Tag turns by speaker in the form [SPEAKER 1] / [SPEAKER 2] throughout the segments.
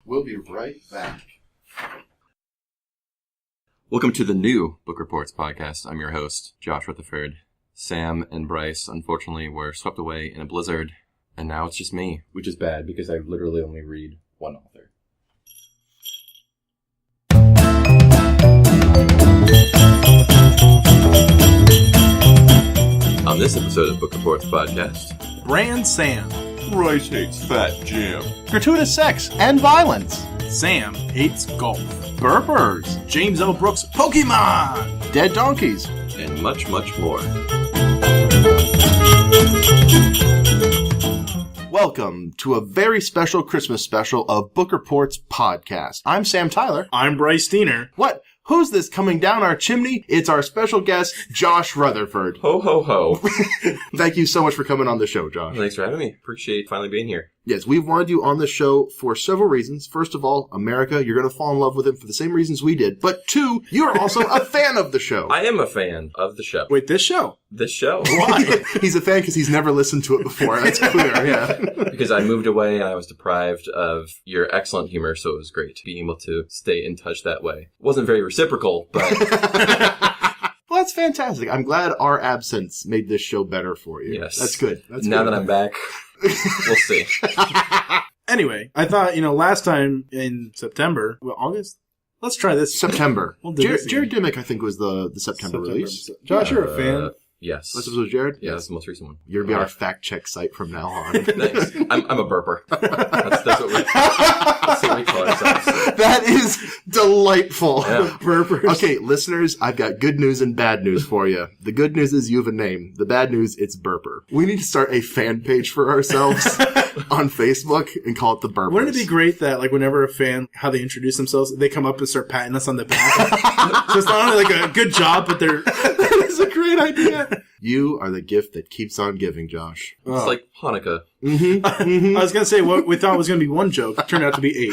[SPEAKER 1] We'll be right back.
[SPEAKER 2] Welcome to the new Book Reports podcast. I'm your host, Josh Rutherford. Sam and Bryce, unfortunately, were swept away in a blizzard, and now it's just me, which is bad because I literally only read one author. On this episode of Book Reports podcast,
[SPEAKER 3] Brand Sam.
[SPEAKER 1] Bryce hates Fat Jim.
[SPEAKER 3] Gratuitous sex and violence. Sam hates golf. Burpers. James L. Brooks' Pokemon. Dead donkeys.
[SPEAKER 2] and much, much more.
[SPEAKER 1] Welcome to a very special Christmas special of Book Reports podcast. I'm Sam Tyler.
[SPEAKER 3] I'm Bryce Steiner.
[SPEAKER 1] What? Who's this coming down our chimney? It's our special guest, Josh Rutherford.
[SPEAKER 2] Ho, ho, ho.
[SPEAKER 1] Thank you so much for coming on the show, Josh.
[SPEAKER 2] Thanks for having me. Appreciate finally being here.
[SPEAKER 1] Yes, we've wanted you on the show for several reasons. First of all, America, you're going to fall in love with him for the same reasons we did. But two, you're also a fan of the show.
[SPEAKER 2] I am a fan of the show.
[SPEAKER 3] Wait, this show?
[SPEAKER 2] This show.
[SPEAKER 3] Why?
[SPEAKER 1] He's a fan because he's never listened to it before. That's clear, yeah.
[SPEAKER 2] Because I moved away and I was deprived of your excellent humor, so it was great being able to stay in touch that way. It wasn't very reciprocal, but...
[SPEAKER 1] Well, that's fantastic. I'm glad our absence made this show better for you.
[SPEAKER 2] Yes.
[SPEAKER 1] That's good. That's
[SPEAKER 2] now
[SPEAKER 1] good.
[SPEAKER 2] that I'm back, we'll see.
[SPEAKER 3] Anyway, I thought, last time in September, August? Let's try this.
[SPEAKER 1] September.
[SPEAKER 3] We'll do this again.
[SPEAKER 1] Jared Dimmick, I think, was the September release.
[SPEAKER 3] Josh, you're a fan.
[SPEAKER 2] Yes.
[SPEAKER 1] This was Jared?
[SPEAKER 2] Yeah, that's the most recent one.
[SPEAKER 1] You're going to be our fact check site from now on.
[SPEAKER 2] Thanks. I'm a burper. That's what we call ourselves.
[SPEAKER 1] That is delightful.
[SPEAKER 2] Yeah.
[SPEAKER 1] Burpers. Okay, listeners, I've got good news and bad news for you. The good news is you have a name. The bad news, it's Burper. We need to start a fan page for ourselves on Facebook and call it the Burpers.
[SPEAKER 3] Wouldn't it be great that, whenever a fan, how they introduce themselves, they come up and start patting us on the back? So it's not only a good job, but they're...
[SPEAKER 1] That is a great idea. You are the gift that keeps on giving, Josh.
[SPEAKER 2] It's like Hanukkah.
[SPEAKER 1] Mm-hmm. Mm-hmm.
[SPEAKER 3] I was going to say, what we thought was going to be one joke turned out to be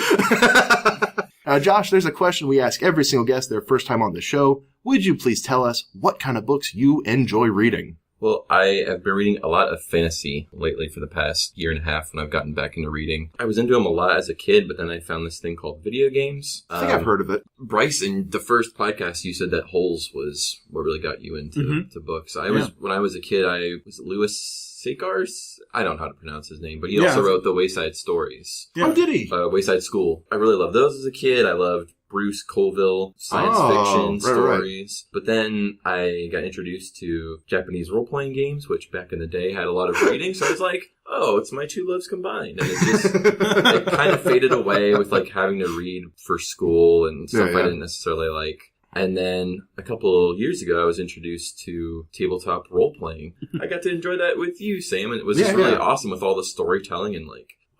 [SPEAKER 3] 8.
[SPEAKER 1] Josh, there's a question we ask every single guest their first time on the show. Would you please tell us what kind of books you enjoy reading?
[SPEAKER 2] Well, I have been reading a lot of fantasy lately for the past year and a half when I've gotten back into reading. I was into them a lot as a kid, but then I found this thing called video games.
[SPEAKER 1] I think I've heard of it.
[SPEAKER 2] Bryce, in the first podcast, you said that Holes was what really got you into to books. When I was a kid, was it Louis Sekars? I don't know how to pronounce his name, but he also wrote the Wayside Stories.
[SPEAKER 1] Yeah. Oh, did he?
[SPEAKER 2] Wayside School. I really loved those as a kid. I loved Bruce Colville science fiction stories. Right. But then I got introduced to Japanese role-playing games, which back in the day had a lot of reading. So I was like, oh, it's my two loves combined. And it kind of faded away with having to read for school and stuff I didn't necessarily like. And then a couple of years ago, I was introduced to tabletop role-playing. I got to enjoy that with you, Sam, and it was just really awesome with all the storytelling and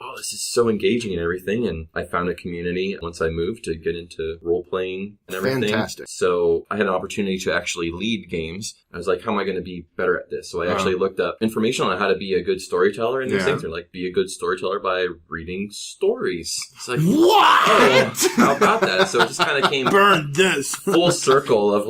[SPEAKER 2] oh, this is so engaging and everything. And I found a community once I moved to get into role-playing and everything.
[SPEAKER 1] Fantastic.
[SPEAKER 2] So I had an opportunity to actually lead games. I was like, how am I going to be better at this? So I actually looked up information on how to be a good storyteller and these things. They're be a good storyteller by reading stories. It's like,
[SPEAKER 1] what?
[SPEAKER 2] Oh, how about that? So it just kind of came
[SPEAKER 3] burn this
[SPEAKER 2] full circle of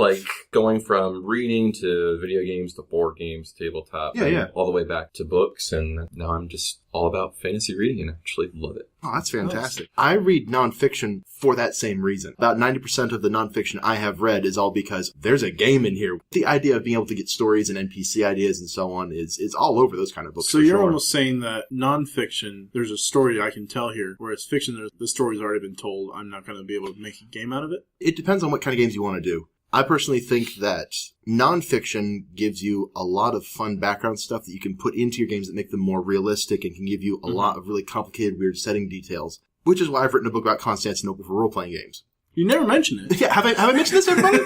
[SPEAKER 2] going from reading to video games to board games, tabletop, all the way back to books. And now I'm just all about fantasy reading and actually love it.
[SPEAKER 1] Oh, that's fantastic. I read nonfiction for that same reason. About 90% of the nonfiction I have read is all because there's a game in here. The idea of being able to get stories and NPC ideas and so on is all over those kind of books.
[SPEAKER 3] So you're almost saying that nonfiction, there's a story I can tell here, whereas fiction, the story's already been told. I'm not going to be able to make a game out of it?
[SPEAKER 1] It depends on what kind of games you want to do. I personally think that nonfiction gives you a lot of fun background stuff that you can put into your games that make them more realistic and can give you a lot of really complicated, weird setting details, which is why I've written a book about Constantinople for role-playing games.
[SPEAKER 3] You never mentioned it.
[SPEAKER 1] Yeah, have I mentioned this, everybody?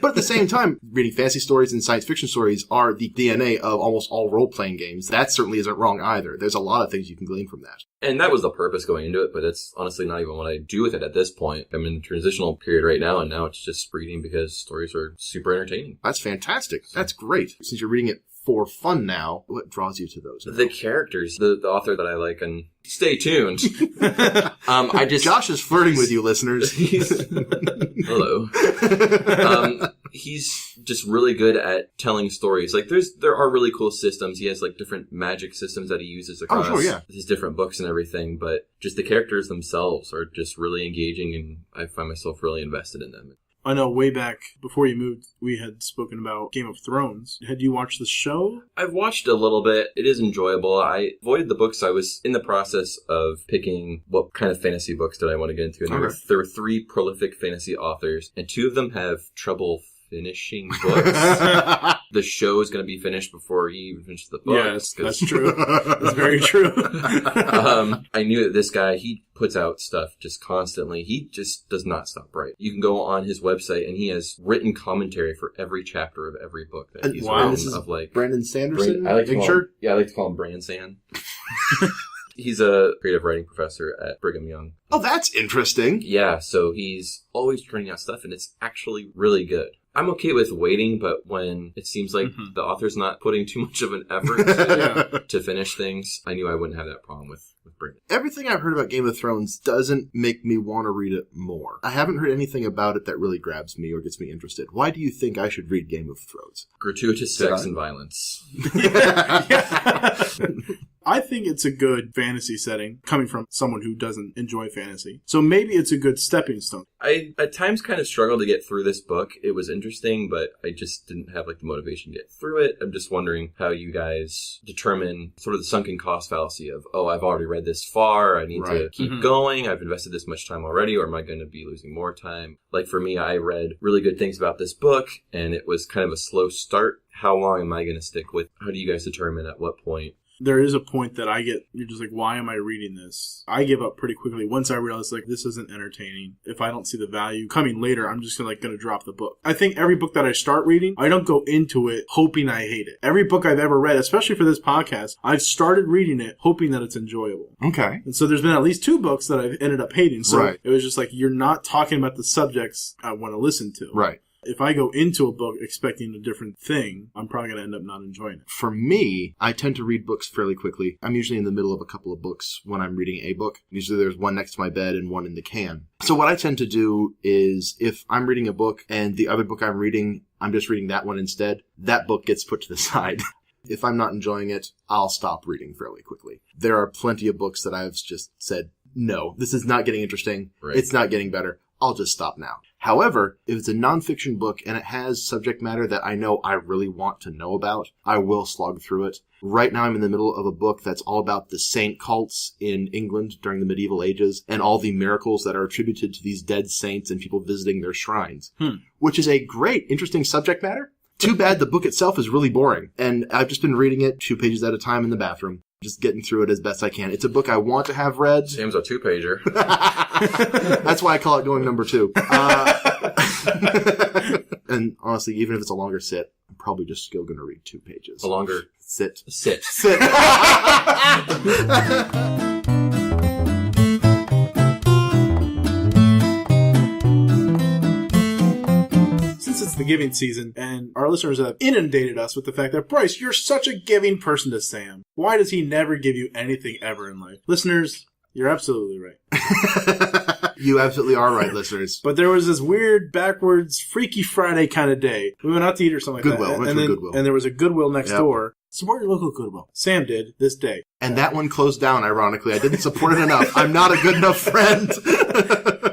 [SPEAKER 1] But at the same time, reading fantasy stories and science fiction stories are the DNA of almost all role-playing games. That certainly isn't wrong either. There's a lot of things you can glean from that.
[SPEAKER 2] And that was the purpose going into it, but it's honestly not even what I do with it at this point. I'm in the transitional period right now, and now it's just reading because stories are super entertaining.
[SPEAKER 1] That's fantastic. That's great. Since you're reading it for fun now. What draws you to those?
[SPEAKER 2] The characters, the author that I like, and stay tuned.
[SPEAKER 1] Josh is flirting with you, listeners.
[SPEAKER 2] Hello. He's just really good at telling stories. Like, there are really cool systems. He has, like, different magic systems that he uses across his different books and everything, but just the characters themselves are just really engaging, and I find myself really invested in them.
[SPEAKER 4] I know way back before you moved, we had spoken about Game of Thrones. Had you watched the show?
[SPEAKER 2] I've watched a little bit. It is enjoyable. I avoided the books. I was in the process of picking what kind of fantasy books did I want to get into. And there were 3 prolific fantasy authors, and 2 of them have trouble finishing books. The show is going to be finished before he even finishes the book.
[SPEAKER 4] Yes, that's true. That's very true.
[SPEAKER 2] I knew that this guy, he puts out stuff just constantly. He just does not stop writing. You can go on his website, and he has written commentary for every chapter of every book that he's written.
[SPEAKER 1] This is
[SPEAKER 2] of like
[SPEAKER 1] Brandon Sanderson?
[SPEAKER 2] I like to call him Brand San. He's a creative writing professor at Brigham Young.
[SPEAKER 1] Oh, that's interesting.
[SPEAKER 2] Yeah, so he's always turning out stuff, and it's actually really good. I'm okay with waiting, but when it seems like the author's not putting too much of an effort to finish things, I knew I wouldn't have that problem with Brigham.
[SPEAKER 1] Everything I've heard about Game of Thrones doesn't make me want to read it more. I haven't heard anything about it that really grabs me or gets me interested. Why do you think I should read Game of Thrones?
[SPEAKER 2] Gratuitous sex and violence.
[SPEAKER 4] I think it's a good fantasy setting, coming from someone who doesn't enjoy fantasy. So maybe it's a good stepping stone.
[SPEAKER 2] I, at times, kind of struggled to get through this book. It was interesting, but I just didn't have, like, the motivation to get through it. I'm just wondering how you guys determine sort of the sunken cost fallacy of, oh, I've already read this far, I need to keep going, I've invested this much time already, or am I going to be losing more time? Like, for me, I read really good things about this book, and it was kind of a slow start. How long am I going to stick with? How do you guys determine at what point?
[SPEAKER 4] There is a point that I get, you're just like, why am I reading this? I give up pretty quickly once I realize, like, this isn't entertaining. If I don't see the value coming later, I'm just going to drop the book. I think every book that I start reading, I don't go into it hoping I hate it. Every book I've ever read, especially for this podcast, I've started reading it hoping that it's enjoyable.
[SPEAKER 1] Okay.
[SPEAKER 4] And so there's been at least 2 books that I've ended up hating. So it was just like, you're not talking about the subjects I want to listen to.
[SPEAKER 1] Right.
[SPEAKER 4] If I go into a book expecting a different thing, I'm probably going to end up not enjoying it.
[SPEAKER 1] For me, I tend to read books fairly quickly. I'm usually in the middle of a couple of books when I'm reading a book. Usually there's one next to my bed and one in the can. So what I tend to do is if I'm reading a book and the other book I'm reading, I'm just reading that one instead, that book gets put to the side. If I'm not enjoying it, I'll stop reading fairly quickly. There are plenty of books that I've just said, no, this is not getting interesting. Right. It's not getting better. I'll just stop now. However, if it's a nonfiction book and it has subject matter that I know I really want to know about, I will slog through it. Right now I'm in the middle of a book that's all about the saint cults in England during the medieval ages and all the miracles that are attributed to these dead saints and people visiting their shrines, which is a great, interesting subject matter. Too bad the book itself is really boring, and I've just been reading it 2 pages at a time in the bathroom. Just getting through it as best I can. It's a book I want to have read.
[SPEAKER 2] Sam's a 2-pager.
[SPEAKER 1] That's why I call it going number 2. And honestly, even if it's a longer sit, I'm probably just still going to read 2 pages.
[SPEAKER 2] A longer
[SPEAKER 1] sit.
[SPEAKER 2] Sit.
[SPEAKER 4] It's the giving season, and our listeners have inundated us with the fact that, Bryce, you're such a giving person to Sam. Why does he never give you anything ever in life? Listeners, you're absolutely right.
[SPEAKER 1] You absolutely are right, listeners.
[SPEAKER 4] But there was this weird, backwards, Freaky Friday kind of day. We went out to eat or something like that.
[SPEAKER 1] Goodwill.
[SPEAKER 4] And there was a Goodwill next door. Support your local Goodwill. Sam did this day.
[SPEAKER 1] And that one closed down, ironically. I didn't support it enough. I'm not a good enough friend.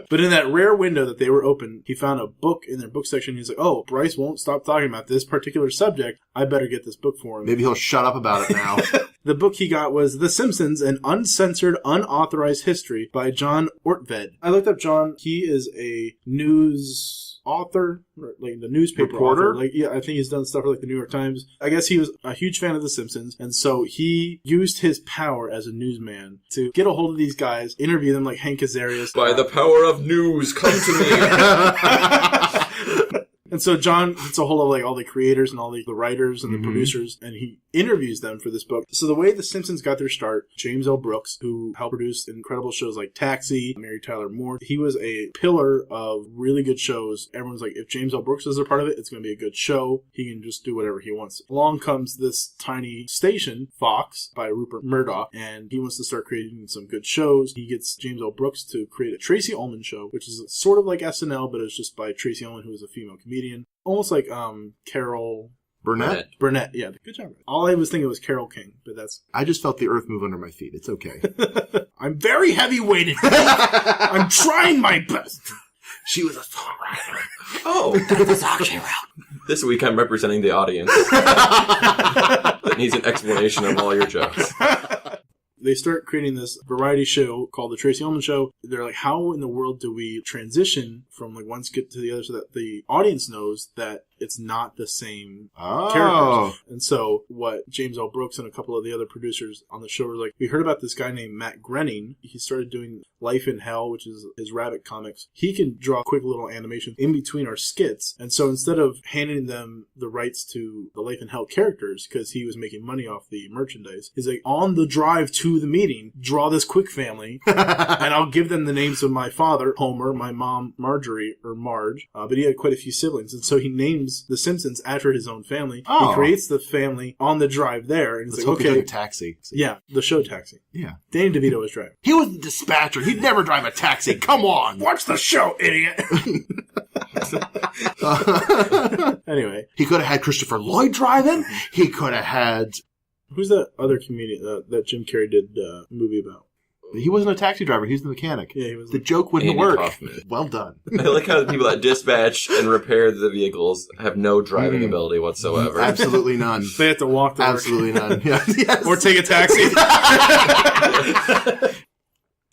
[SPEAKER 4] But in that rare window that they were open, he found a book in their book section. He's like, oh, Bryce won't stop talking about this particular subject. I better get this book for him.
[SPEAKER 1] Maybe he'll shut up about it now.
[SPEAKER 4] The book he got was The Simpsons, an Uncensored, Unauthorized History by John Ortved. I looked up John. He is a news author, like the newspaper
[SPEAKER 1] reporter.
[SPEAKER 4] Author. I think he's done stuff for like the New York Times. I guess he was a huge fan of The Simpsons, and so he used his power as a newsman to get a hold of these guys, interview them like Hank Azaria.
[SPEAKER 2] By the power of news, come to me.
[SPEAKER 4] And so John gets a hold of like all the creators and all the writers and the producers, and he interviews them for this book. So the way The Simpsons got their start, James L. Brooks, who helped produce incredible shows like Taxi, Mary Tyler Moore, he was a pillar of really good shows. Everyone's like, if James L. Brooks is a part of it, it's going to be a good show. He can just do whatever he wants. Along comes this tiny station, Fox, by Rupert Murdoch, and he wants to start creating some good shows. He gets James L. Brooks to create a Tracy Ullman show, which is sort of like SNL, but it's just by Tracy Ullman, who is a female comedian. Almost like Carol... Burnett, yeah. Good job. All I was thinking was Carol King, but that's...
[SPEAKER 1] I just felt the earth move under my feet. It's okay.
[SPEAKER 4] I'm very heavy-weighted. I'm trying my best.
[SPEAKER 1] She was a songwriter.
[SPEAKER 2] Oh, that's a song she wrote. This week I'm representing the audience that needs an explanation of all your jokes.
[SPEAKER 4] They start creating this variety show called The Tracy Ullman Show. They're like, how in the world do we transition from like one skit to the other so that the audience knows that it's not the same characters? And so what James L. Brooks and a couple of the other producers on the show were like, we heard about this guy named Matt Groening. He started doing Life in Hell, which is his rabbit comics. He can draw quick little animations in between our skits. And so instead of handing them the rights to the Life in Hell characters, because he was making money off the merchandise, he's like, on the drive to the meeting, draw this quick family, and I'll give them the names of my father, Homer, my mom, Marjorie, or Marge. But he had quite a few siblings. And so he names The Simpsons after his own family. He creates the family on the drive there. And he's like, okay.
[SPEAKER 1] He took a taxi.
[SPEAKER 4] Yeah, the show Taxi.
[SPEAKER 1] Yeah.
[SPEAKER 4] Danny DeVito was driving.
[SPEAKER 1] He was the dispatcher. He'd never drive a taxi. Come on.
[SPEAKER 4] Watch the show, idiot. Anyway.
[SPEAKER 1] He could have had Christopher Lloyd driving. He could have had...
[SPEAKER 4] Who's that other comedian that Jim Carrey did a movie about?
[SPEAKER 1] He wasn't a taxi driver. He was the mechanic.
[SPEAKER 4] Yeah, he was.
[SPEAKER 1] The joke wouldn't
[SPEAKER 2] Andy
[SPEAKER 1] work.
[SPEAKER 2] Kaufman.
[SPEAKER 1] Well done.
[SPEAKER 2] I like how the people that dispatch and repair the vehicles have no driving ability whatsoever.
[SPEAKER 1] Absolutely none.
[SPEAKER 4] They have to walk to work.
[SPEAKER 1] Absolutely none. Yes.
[SPEAKER 4] Or take a taxi.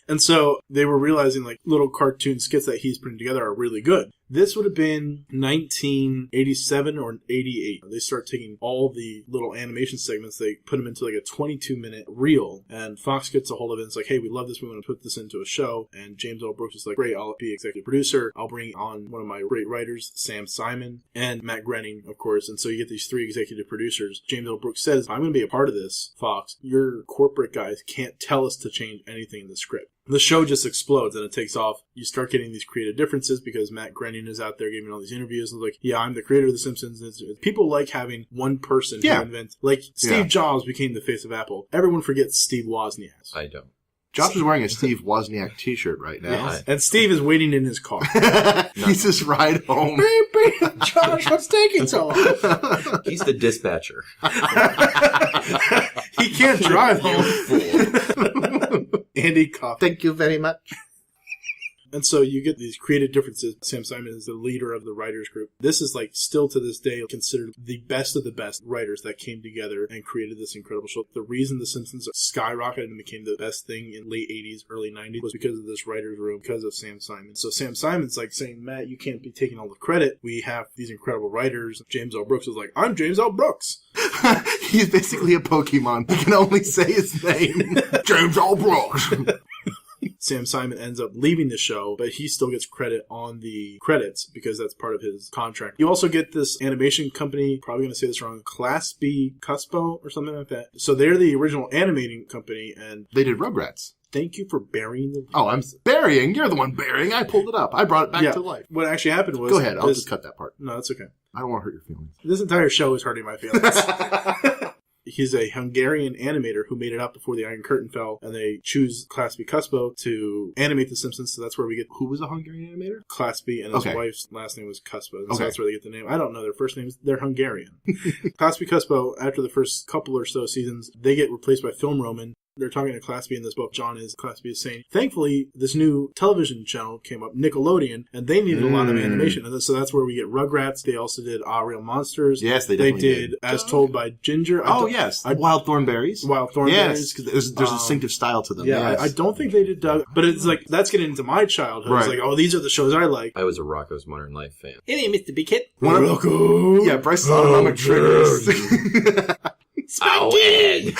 [SPEAKER 4] And so they were realizing like little cartoon skits that he's putting together are really good. This would have been 1987 or 88. They start taking all the little animation segments, they put them into like a 22-minute reel, and Fox gets a hold of it and it's like, hey, we love this, we want to put this into a show. And James L. Brooks is like, great, I'll be executive producer. I'll bring on one of my great writers, Sam Simon, and Matt Groening, of course. And so you get these three executive producers. James L. Brooks says, I'm going to be a part of this, Fox. Your corporate guys can't tell us to change anything in the script. The show just explodes and it takes off. You start getting these creative differences because Matt Groening is out there giving all these interviews and like, yeah, I'm the creator of The Simpsons. People like having one person who invents. Like Steve Jobs became the face of Apple. Everyone forgets Steve Wozniak.
[SPEAKER 2] I don't.
[SPEAKER 1] Jobs is wearing a Steve Wozniak t-shirt right now.
[SPEAKER 4] Yes. And Steve is waiting in his car.
[SPEAKER 1] He's just ride home.
[SPEAKER 4] Beep, beep. Josh, what's taking so long?
[SPEAKER 2] He's the dispatcher.
[SPEAKER 4] He can't drive home. Andy Kaufman.
[SPEAKER 1] Thank you very much.
[SPEAKER 4] And so you get these creative differences. Sam Simon is the leader of the writers group. This is like still to this day considered the best of the best writers that came together and created this incredible show. The reason The Simpsons skyrocketed and became the best thing in late 80s, early 90s was because of this writers room, because of Sam Simon. So Sam Simon's like saying, Matt, you can't be taking all the credit. We have these incredible writers. James L. Brooks is like, I'm James L. Brooks.
[SPEAKER 1] He's basically a Pokemon. He can only say his name. James L. Brooks.
[SPEAKER 4] Sam Simon ends up leaving the show, but he still gets credit on the credits because that's part of his contract. You also get this animation company, probably going to say this wrong, Class B Cuspo or something like that. So they're the original animating company, and
[SPEAKER 1] they did Rugrats.
[SPEAKER 4] Thank you for burying the...
[SPEAKER 1] Oh, I'm burying? You're the one burying. I pulled it up. I brought it back to life.
[SPEAKER 4] What actually happened was...
[SPEAKER 1] Go ahead. I'll just cut that part.
[SPEAKER 4] No, that's okay.
[SPEAKER 1] I don't want to hurt your feelings.
[SPEAKER 4] This entire show is hurting my feelings. He's a Hungarian animator who made it out before the Iron Curtain fell, and they choose Class B Cuspo to animate The Simpsons, so that's where we get...
[SPEAKER 1] Who was a Hungarian animator?
[SPEAKER 4] Class B, and his wife's last name was Cuspo, so that's where they get the name. I don't know their first names. They're Hungarian. Class B Cuspo, after the first couple or so seasons, they get replaced by Film Roman. They're talking to Class B in this book. Class B is saying, thankfully, this new television channel came up, Nickelodeon, and they needed a lot of animation. And so that's where we get Rugrats. They also did Real Monsters.
[SPEAKER 1] Yes, they definitely did.
[SPEAKER 4] As Told by Ginger.
[SPEAKER 1] Yes. Wild Thornberries.
[SPEAKER 4] Wild Thornberries.
[SPEAKER 1] Yes, because there's a distinctive style to them.
[SPEAKER 4] Yeah,
[SPEAKER 1] yes.
[SPEAKER 4] I don't think they did Doug, but it's like, that's getting into my childhood. Right. It's like, oh, these are the shows I like.
[SPEAKER 2] I was a Rocko's Modern Life fan.
[SPEAKER 4] Hey, Mr. Big Hit.
[SPEAKER 1] Rocko. Yeah, Bryce's autonomic triggers.
[SPEAKER 2] Ow, Ed.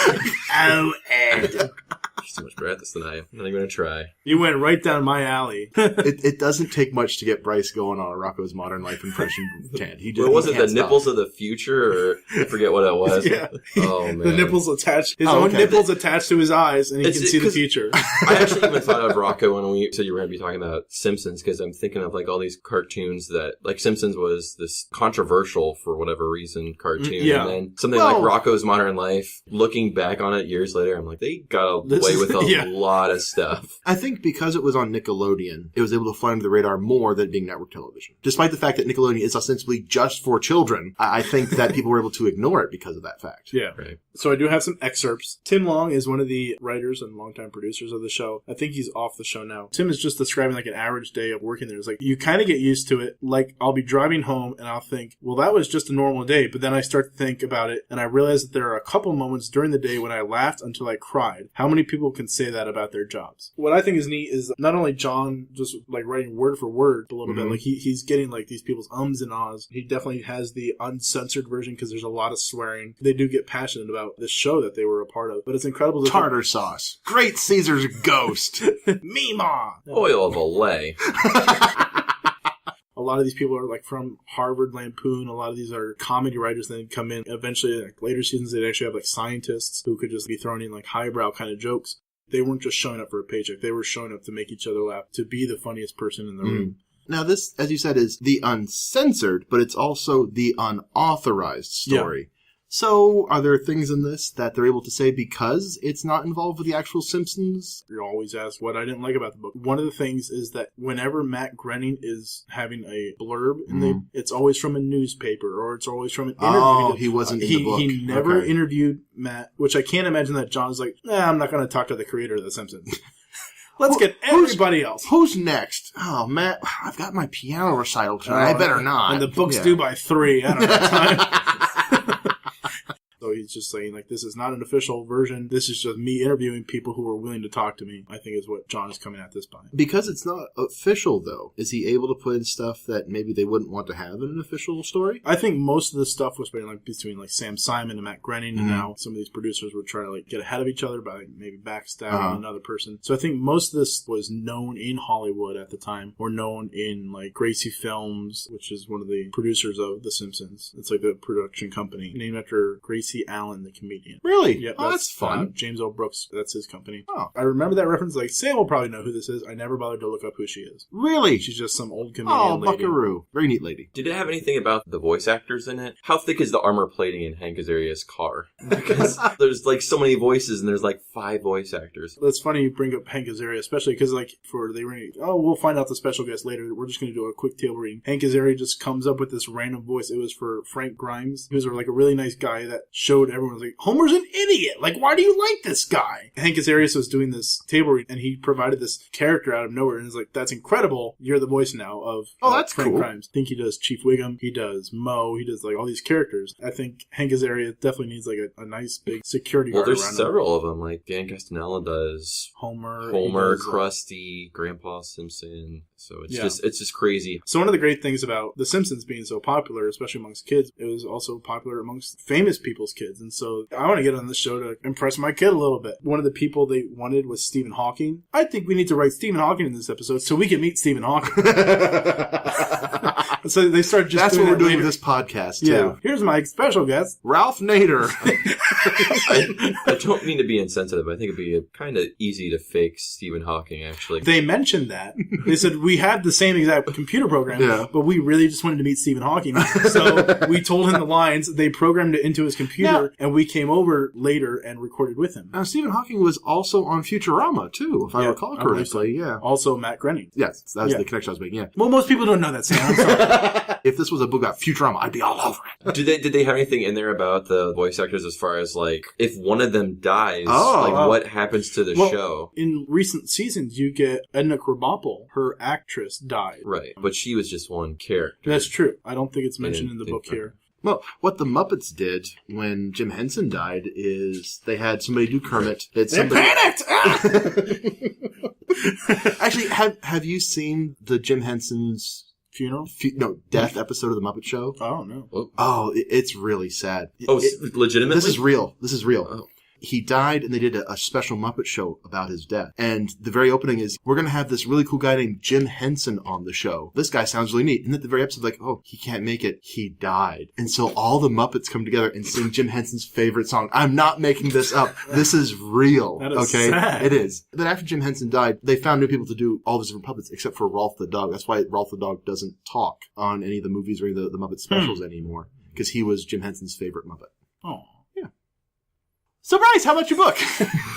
[SPEAKER 4] Ow, Ed.
[SPEAKER 2] You're so much better at this than I am. I'm not even going to try.
[SPEAKER 4] You went right down my alley.
[SPEAKER 1] It doesn't take much to get Bryce going on a Rocko's Modern Life impression.
[SPEAKER 2] Was it the nipples of the future, or I forget what it was?
[SPEAKER 4] Yeah.
[SPEAKER 2] Oh, man.
[SPEAKER 4] The nipples attached, his own nipples attached to his eyes, and he can see the future.
[SPEAKER 2] I actually even thought of Rocko when we said you were going to be talking about Simpsons, because I'm thinking of like all these cartoons that, like Simpsons was this controversial, for whatever reason, cartoon.
[SPEAKER 4] Yeah.
[SPEAKER 2] And then something like Rocko's Modern Life, looking back on it years later, I'm like, they got away with a lot of stuff.
[SPEAKER 1] I think because it was on Nickelodeon, it was able to fly under the radar more than being network television. Despite the fact that Nickelodeon is ostensibly just for children, I think that people were able to ignore it because of that fact.
[SPEAKER 4] Yeah.
[SPEAKER 2] Right.
[SPEAKER 4] So I do have some excerpts. Tim Long is one of the writers and longtime producers of the show. I think he's off the show now. Tim is just describing like an average day of working there. It's like, you kind of get used to it. Like, I'll be driving home and I'll think, well, that was just a normal day. But then I start to think about it and I realize that there are a couple moments during the day when I laughed until I cried. How many people can say that about their jobs? What I think is neat is not only John just like writing word for word a little bit, like he's getting like these people's ums and ahs. He definitely has the uncensored version because there's a lot of swearing. They do get passionate about this show that they were a part of, but it's incredible.
[SPEAKER 1] Tartar sauce. Great Caesar's ghost.
[SPEAKER 4] Meemaw.
[SPEAKER 2] Oil of Olay.
[SPEAKER 4] A lot of these people are like from Harvard Lampoon. A lot of these are comedy writers that come in. Eventually, like later seasons, they'd actually have like scientists who could just be throwing in like highbrow kind of jokes. They weren't just showing up for a paycheck. They were showing up to make each other laugh, to be the funniest person in the room.
[SPEAKER 1] Now, this, as you said, is the uncensored, but it's also the unauthorized story. Yeah. So, are there things in this that they're able to say because it's not involved with the actual Simpsons?
[SPEAKER 4] You're always asked what I didn't like about the book. One of the things is that whenever Matt Groening is having a blurb, it's always from a newspaper or it's always from an interview.
[SPEAKER 1] Oh, he wasn't in the book.
[SPEAKER 4] He never interviewed Matt, which I can't imagine that John's like, I'm not going to talk to the creator of The Simpsons. Let's get everybody else.
[SPEAKER 1] Who's next? Oh, Matt, I've got my piano recital tonight. I better not.
[SPEAKER 4] And the book's due by 3. I don't have time. So he's just saying, like, this is not an official version. This is just me interviewing people who are willing to talk to me, I think is what John is coming at this by.
[SPEAKER 1] Because it's not official, though, is he able to put in stuff that maybe they wouldn't want to have in an official story?
[SPEAKER 4] I think most of the stuff was between Sam Simon and Matt Groening, and now some of these producers were trying to like get ahead of each other by maybe backstabbing another person. So I think most of this was known in Hollywood at the time, or known in like Gracie Films, which is one of the producers of The Simpsons. It's like the production company named after Gracie Allen, the comedian.
[SPEAKER 1] Really?
[SPEAKER 4] Yeah,
[SPEAKER 1] that's fun.
[SPEAKER 4] James L. Brooks, that's his company.
[SPEAKER 1] Oh.
[SPEAKER 4] I remember that reference. Like, Sam will probably know who this is. I never bothered to look up who she is.
[SPEAKER 1] Really?
[SPEAKER 4] She's just some old comedian lady.
[SPEAKER 1] Buckaroo. Very neat lady.
[SPEAKER 2] Did it have anything about the voice actors in it? How thick is the armor plating in Hank Azaria's car? Because there's like so many voices and there's like 5 voice actors.
[SPEAKER 4] That's funny you bring up Hank Azaria, especially because like we'll find out the special guest later. We're just going to do a quick table reading. Hank Azaria just comes up with this random voice. It was for Frank Grimes. He was like a really nice guy that showed everyone like, Homer's an idiot. Like, why do you like this guy? Hank Azaria was doing this table read, and he provided this character out of nowhere, and it's like, that's incredible. You're the voice now of
[SPEAKER 1] that's
[SPEAKER 4] Frank
[SPEAKER 1] cool.
[SPEAKER 4] Grimes. I think he does Chief Wiggum. He does Moe. He does like all these characters. I think Hank Azaria definitely needs like a nice big security guard around him.
[SPEAKER 2] Well, there's several of them. Like Dan Castanella does
[SPEAKER 4] Homer,
[SPEAKER 2] Krusty, Grandpa Simpson. So it's just crazy.
[SPEAKER 4] So one of the great things about The Simpsons being so popular, especially amongst kids, it was also popular amongst famous people's kids. And so I want to get on this show to impress my kid a little bit. One of the people they wanted was Stephen Hawking. I think we need to write Stephen Hawking in this episode so we can meet Stephen Hawking. So they started just
[SPEAKER 1] That's
[SPEAKER 4] doing
[SPEAKER 1] what we're doing
[SPEAKER 4] later.
[SPEAKER 1] with this podcast, too.
[SPEAKER 4] Yeah. Here's my special guest,
[SPEAKER 1] Ralph Nader.
[SPEAKER 2] I don't mean to be insensitive. I think it'd be kind of easy to fake Stephen Hawking, actually.
[SPEAKER 4] They mentioned that. They said, we had the same exact computer program, but we really just wanted to meet Stephen Hawking. So we told him the lines, they programmed it into his computer, and we came over later and recorded with him.
[SPEAKER 1] Now, Stephen Hawking was also on Futurama, too, if I recall correctly. Yeah.
[SPEAKER 4] Also Matt Groening.
[SPEAKER 1] Yes, that was the connection I was making, yeah.
[SPEAKER 4] Well, most people don't know that, Sam. I'm sorry.
[SPEAKER 1] If this was a book about Futurama, I'd be all over it.
[SPEAKER 2] Did they have anything in there about the voice actors as far as, like, if one of them dies, what happens to the show?
[SPEAKER 4] In recent seasons, you get Edna Krabappel. Her actress died.
[SPEAKER 2] Right. But she was just one character.
[SPEAKER 4] That's true. I don't think it's mentioned in the book here.
[SPEAKER 1] Well, what the Muppets did when Jim Henson died is they had somebody do Kermit. They
[SPEAKER 4] panicked!
[SPEAKER 1] Actually, have you seen the Jim Henson's
[SPEAKER 4] funeral?
[SPEAKER 1] Death episode of The Muppet Show?
[SPEAKER 4] Oh, no.
[SPEAKER 1] Oh, it's really sad.
[SPEAKER 2] Legitimately?
[SPEAKER 1] This is real.
[SPEAKER 2] Oh.
[SPEAKER 1] he died and they did a special Muppet show about his death. And the very opening is, we're going to have this really cool guy named Jim Henson on the show. This guy sounds really neat. And at the very episode, like, oh, he can't make it. He died. And so all the Muppets come together and sing Jim Henson's favorite song. I'm not making this up. This is real.
[SPEAKER 4] That is
[SPEAKER 1] okay?
[SPEAKER 4] sad.
[SPEAKER 1] It is. But after Jim Henson died, they found new people to do all those different puppets except for Rolf the dog. That's why Rolf the dog doesn't talk on any of the movies or any of the Muppet specials anymore. Because he was Jim Henson's favorite Muppet.
[SPEAKER 4] Oh.
[SPEAKER 1] Yeah. So, Bryce, how about your book?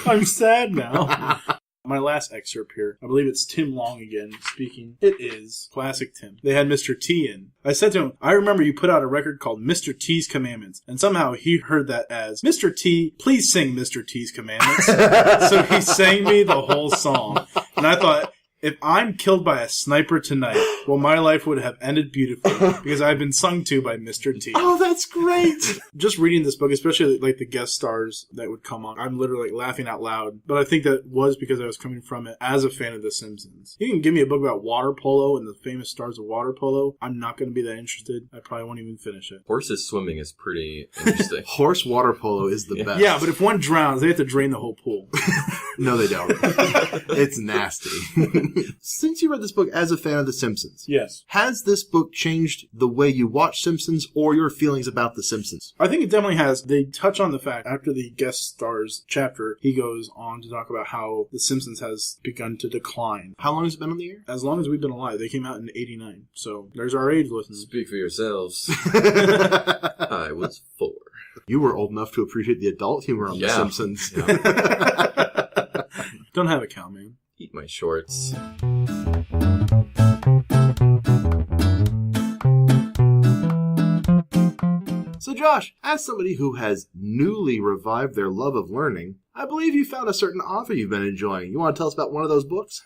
[SPEAKER 4] I'm sad now. My last excerpt here, I believe it's Tim Long again speaking. It is classic Tim. They had Mr. T in. I said to him, I remember you put out a record called Mr. T's Commandments. And somehow he heard that as, Mr. T, please sing Mr. T's Commandments. So he sang me the whole song. And I thought, if I'm killed by a sniper tonight, well, my life would have ended beautifully because I've been sung to by Mr. T.
[SPEAKER 1] Oh, that's great.
[SPEAKER 4] Just reading this book, especially like the guest stars that would come on, I'm literally like laughing out loud. But I think that was because I was coming from it as a fan of The Simpsons. You can give me a book about water polo and the famous stars of water polo. I'm not going to be that interested. I probably won't even finish it.
[SPEAKER 2] Horses swimming is pretty interesting.
[SPEAKER 1] Horse water polo is the best.
[SPEAKER 4] Yeah, but if one drowns, they have to drain the whole pool.
[SPEAKER 1] No, they don't. It's nasty. Since you read this book as a fan of The Simpsons,
[SPEAKER 4] Yes.
[SPEAKER 1] has this book changed the way you watch Simpsons or your feelings about The Simpsons?
[SPEAKER 4] I think it definitely has. They touch on the fact, after the guest stars chapter, he goes on to talk about how The Simpsons has begun to decline.
[SPEAKER 1] How long has it been on the air?
[SPEAKER 4] As long as we've been alive. They came out in 89. So there's our age listeners.
[SPEAKER 2] Speak for yourselves. I was 4.
[SPEAKER 1] You were old enough to appreciate the adult humor on The Simpsons.
[SPEAKER 4] Don't have a cow, man.
[SPEAKER 2] Eat my shorts.
[SPEAKER 1] So Josh, as somebody who has newly revived their love of learning, I believe you found a certain author you've been enjoying. You want to tell us about one of those books?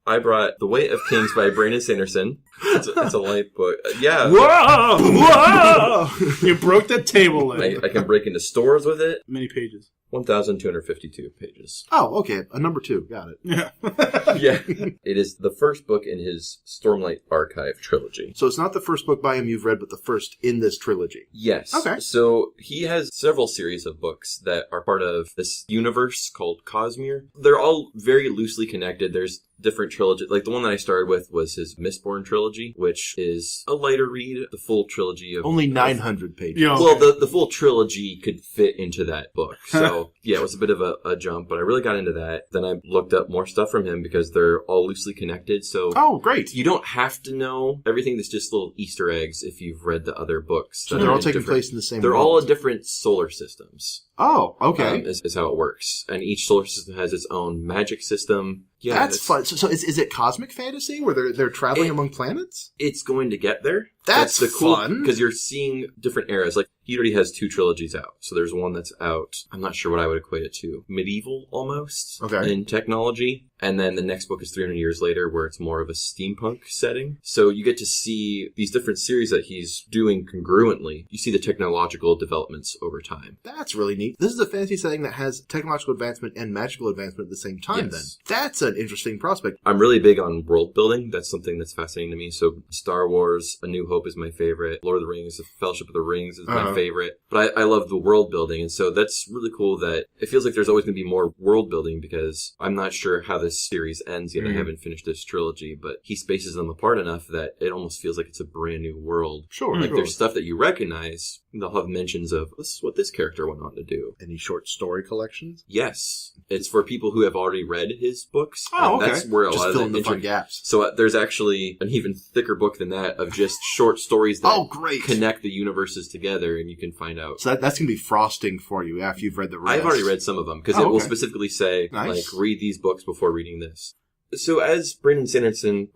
[SPEAKER 2] I brought The Way of Kings by Brandon Sanderson. It's a light book. Yeah.
[SPEAKER 4] Whoa! Whoa! You broke the table leg.
[SPEAKER 2] I can break into stores with it.
[SPEAKER 4] Many pages.
[SPEAKER 2] 1,252 pages.
[SPEAKER 1] Oh, okay. A number 2. Got it.
[SPEAKER 4] Yeah.
[SPEAKER 2] Yeah. It is the first book in his Stormlight Archive trilogy.
[SPEAKER 1] So it's not the first book by him you've read, but the first in this trilogy.
[SPEAKER 2] Yes.
[SPEAKER 1] Okay.
[SPEAKER 2] So he has several series of books that are part of this universe called Cosmere. They're all very loosely connected. There's different trilogies. Like the one that I started with was his Mistborn trilogy, which is a lighter read. The full trilogy of...
[SPEAKER 1] Only 900 pages.
[SPEAKER 4] Yeah.
[SPEAKER 2] Well, the full trilogy could fit into that book. So, yeah, it was a bit of a jump, but I really got into that. Then I looked up more stuff from him because they're all loosely connected. So,
[SPEAKER 1] oh, great.
[SPEAKER 2] you don't have to know everything. That's just little Easter eggs if you've read the other books.
[SPEAKER 1] So they're all taking place in the same
[SPEAKER 2] They're
[SPEAKER 1] world.
[SPEAKER 2] all in different solar systems.
[SPEAKER 1] Oh, okay.
[SPEAKER 2] Is how it works. And each solar system has its own magic system. Yeah,
[SPEAKER 1] That's fun. So is it cosmic fantasy where they're traveling among planets?
[SPEAKER 2] It's going to get there.
[SPEAKER 1] That's
[SPEAKER 2] the cool,
[SPEAKER 1] fun.
[SPEAKER 2] because you're seeing different eras. Like, he already has 2 trilogies out. So there's one that's out, I'm not sure what I would equate it to, medieval almost,
[SPEAKER 1] Okay.
[SPEAKER 2] in technology. And then the next book is 300 years later, where it's more of a steampunk setting. So you get to see these different series that he's doing congruently. You see the technological developments over time.
[SPEAKER 1] That's really neat. This is a fantasy setting that has technological advancement and magical advancement at the same time,
[SPEAKER 2] Yes.
[SPEAKER 1] then. That's an interesting prospect.
[SPEAKER 2] I'm really big on world building. That's something that's fascinating to me. So Star Wars, A New Hope is my favorite. Lord of the Rings, The Fellowship of the Rings is my favorite. But I love the world building. And so that's really cool that it feels like there's always going to be more world building because I'm not sure how this series ends yet. I haven't finished this trilogy, but he spaces them apart enough that it almost feels like it's a brand new world.
[SPEAKER 1] Sure.
[SPEAKER 2] Like
[SPEAKER 1] sure.
[SPEAKER 2] there's stuff that you recognize. They'll have mentions of this is what this character went on to do.
[SPEAKER 1] Any short story collections?
[SPEAKER 2] Yes. It's for people who have already read his books.
[SPEAKER 1] Oh,
[SPEAKER 2] And
[SPEAKER 1] okay.
[SPEAKER 2] that's where a
[SPEAKER 1] Just
[SPEAKER 2] lot
[SPEAKER 1] fill
[SPEAKER 2] of
[SPEAKER 1] in
[SPEAKER 2] the
[SPEAKER 1] the fun gaps.
[SPEAKER 2] So there's actually an even thicker book than that of just short stories that
[SPEAKER 1] great.
[SPEAKER 2] connect the universes together, and you can find out.
[SPEAKER 1] So that's going to be frosting for you after you've read the rest.
[SPEAKER 2] I've already read some of them, because
[SPEAKER 1] Oh,
[SPEAKER 2] it will
[SPEAKER 1] okay.
[SPEAKER 2] specifically say,
[SPEAKER 1] Nice.
[SPEAKER 2] like, read these books before reading this. So as Brandon Sanderson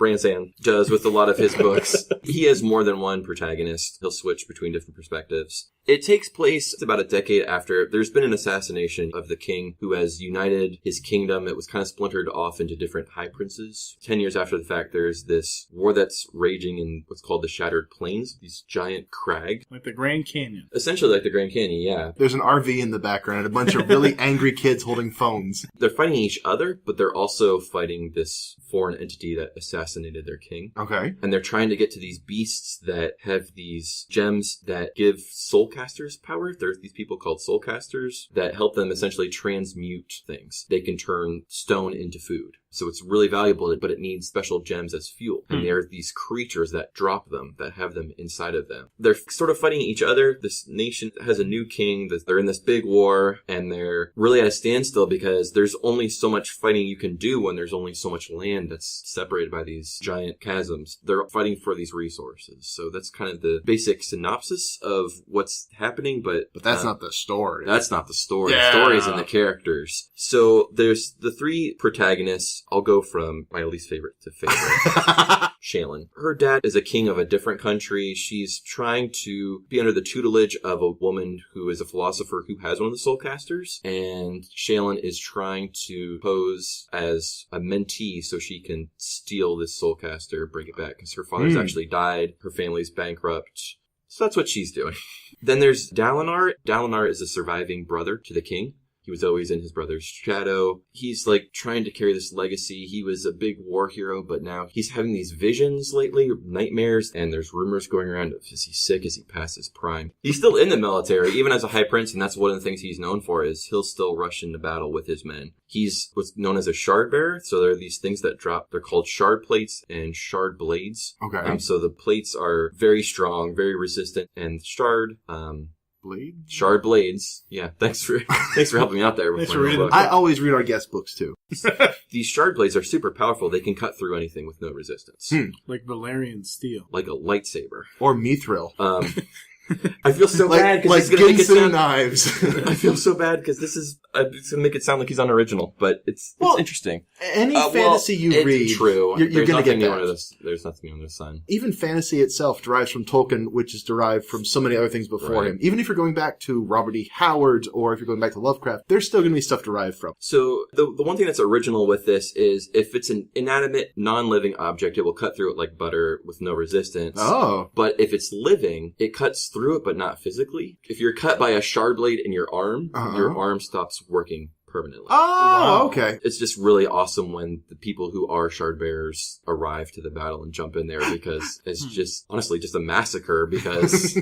[SPEAKER 2] does with a lot of his books, he has more than one protagonist. He'll switch between different perspectives. It takes place about a decade after there's been an assassination of the king who has united his kingdom. It was kind of splintered off into different high princes. 10 years after the fact, there's this war that's raging in what's called the Shattered Plains, these giant crags.
[SPEAKER 4] Like the Grand Canyon.
[SPEAKER 2] Essentially like the Grand Canyon, yeah.
[SPEAKER 1] There's an RV in the background and a bunch of really angry kids holding phones.
[SPEAKER 2] They're fighting each other, but they're also fighting this this foreign entity that assassinated their king.
[SPEAKER 1] Okay.
[SPEAKER 2] And they're trying to get to these beasts that have these gems that give soulcasters power. There's these people called soulcasters that help them essentially transmute things. They can turn stone into food. So it's really valuable, but it needs special gems as fuel. And there are these creatures that drop them, that have them inside of them. They're sort of fighting each other. This nation has a new king. They're in this big war, and they're really at a standstill because there's only so much fighting you can do when there's only so much land that's separated by these giant chasms. They're fighting for these resources. So that's kind of the basic synopsis of what's happening, but
[SPEAKER 1] that's not the story.
[SPEAKER 2] That's not the story.
[SPEAKER 1] Yeah.
[SPEAKER 2] The story is in the characters. So there's the three protagonists. I'll go from my least favorite to favorite. Shaylin. Her dad is a king of a different country. She's trying to be under the tutelage of a woman who is a philosopher who has one of the soulcasters. And Shaylin is trying to pose as a mentee so she can steal this soulcaster, bring it back. Because her father's actually died. Her family's bankrupt. So that's what she's doing. Then there's Dalinar. Dalinar is a surviving brother to the king. He was always in his brother's shadow. He's like trying to carry this legacy. He was a big war hero, but now he's having these visions lately, nightmares, and there's rumors going around of is he sick? Is he past his prime? He's still in the military, even as a high prince, and that's one of the things he's known for is he'll still rush into battle with his men. He's what's known as a shard bearer, so there are these things that drop. They're called shard plates and shard blades.
[SPEAKER 1] Okay.
[SPEAKER 2] So the plates are very strong, very resistant, and shard
[SPEAKER 1] Blades?
[SPEAKER 2] Shard blades. Yeah, thanks for helping me out there.
[SPEAKER 4] Thanks for reading.
[SPEAKER 1] I always read our guest books, too.
[SPEAKER 2] These shard blades are super powerful. They can cut through anything with no resistance.
[SPEAKER 4] Like Valerian steel.
[SPEAKER 2] Like a lightsaber.
[SPEAKER 1] Or mithril.
[SPEAKER 2] I feel so bad because
[SPEAKER 1] like Ginsu knives.
[SPEAKER 2] I feel so bad because this is it's gonna make it sound like he's unoriginal, but it's interesting.
[SPEAKER 1] Any fantasy you read,
[SPEAKER 2] true.
[SPEAKER 1] You're going to get that.
[SPEAKER 2] There's nothing under the sun.
[SPEAKER 1] Even fantasy itself derives from Tolkien, which is derived from so many other things before him. Even if you're going back to Robert E. Howard, or if you're going back to Lovecraft, there's still going to be stuff derived from.
[SPEAKER 2] So the one thing that's original with this is if it's an inanimate, non-living object, it will cut through it like butter with no resistance.
[SPEAKER 1] Oh.
[SPEAKER 2] But if it's living, it cuts through it, but not physically. If you're cut by a shard blade in your arm stops working permanently.
[SPEAKER 1] Oh, okay.
[SPEAKER 2] It's just really awesome when the people who are shard bearers arrive to the battle and jump in there because it's just, honestly, just a massacre because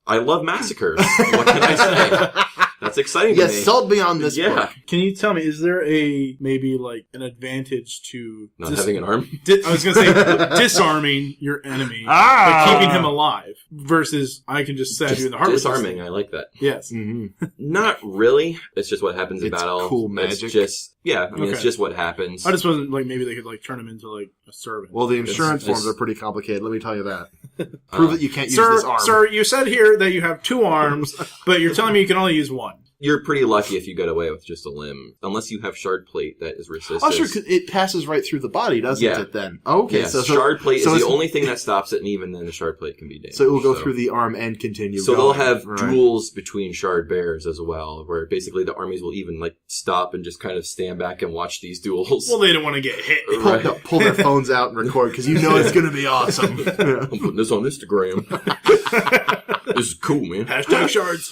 [SPEAKER 2] I love massacres. What can I say? That's exciting to me.
[SPEAKER 1] Yes, sold me on this book.
[SPEAKER 4] Can you tell me, is there maybe like an advantage to...
[SPEAKER 2] Not having an arm?
[SPEAKER 4] I was going to say, disarming your enemy, but keeping him alive, versus I can just stab you in the heart.
[SPEAKER 2] Disarming, I like that.
[SPEAKER 4] Yes.
[SPEAKER 1] Mm-hmm.
[SPEAKER 2] Not really. It's just what happens in battle.
[SPEAKER 1] It's cool magic.
[SPEAKER 2] It's just... Yeah, I mean, it's just what happens.
[SPEAKER 4] I just wasn't like maybe they could like turn him into like a servant.
[SPEAKER 1] Well, the insurance forms are pretty complicated. Let me tell you that. Prove that you can't use this arm.
[SPEAKER 4] Sir, you said here that you have 2 arms, but you're telling me you can only use 1.
[SPEAKER 2] You're pretty lucky if you get away with just a limb, unless you have shard plate that is resistant.
[SPEAKER 1] Oh, sure, 'cause it passes right through the body, doesn't it, then? Oh, okay.
[SPEAKER 2] Yeah, so shard plate is the only thing that stops it, and even then the shard plate can be damaged.
[SPEAKER 1] So it will go through the arm and continue
[SPEAKER 2] So
[SPEAKER 1] going,
[SPEAKER 2] they'll have duels between shard bearers as well, where basically the armies will even like stop and just kind of stand back and watch these duels.
[SPEAKER 4] Well, they don't want to get hit.
[SPEAKER 1] Pull their phones out and record, because you know it's going to be awesome.
[SPEAKER 2] I'm putting this on Instagram. This is cool, man.
[SPEAKER 4] Hashtag shards.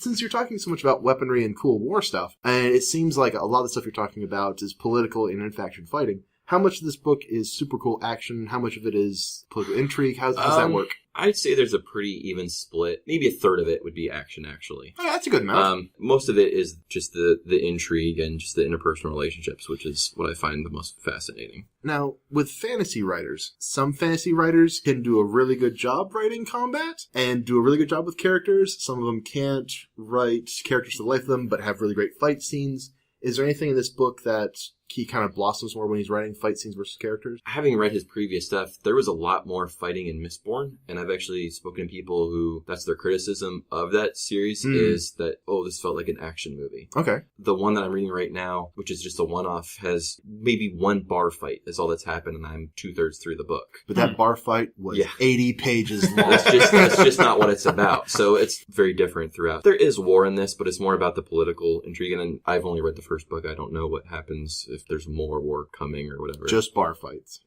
[SPEAKER 1] Since you're talking so much about weaponry and cool war stuff, and it seems like a lot of the stuff you're talking about is political and in-faction fighting, how much of this book is super cool action? How much of it is political intrigue? How does that work?
[SPEAKER 2] I'd say there's a pretty even split. Maybe a third of it would be action, actually.
[SPEAKER 1] Oh, that's a good amount.
[SPEAKER 2] Most of it is just the intrigue and just the interpersonal relationships, which is what I find the most fascinating.
[SPEAKER 1] Now, with fantasy writers, some fantasy writers can do a really good job writing combat and do a really good job with characters. Some of them can't write characters to the life of them, but have really great fight scenes. Is there anything in this book that he kind of blossoms more when he's writing fight scenes versus characters?
[SPEAKER 2] Having read his previous stuff, there was a lot more fighting in Mistborn, and I've actually spoken to people who, that's their criticism of that series, is that, this felt like an action movie.
[SPEAKER 1] Okay.
[SPEAKER 2] The one that I'm reading right now, which is just a one-off, has maybe 1 bar fight is all that's happened, and I'm 2/3 through the book.
[SPEAKER 1] But that bar fight was 80 pages long.
[SPEAKER 2] That's just not what it's about. So it's very different throughout. There is war in this, but it's more about the political intrigue, and I've only read the first book. I don't know what happens if there's more war coming or whatever.
[SPEAKER 1] Just bar fights.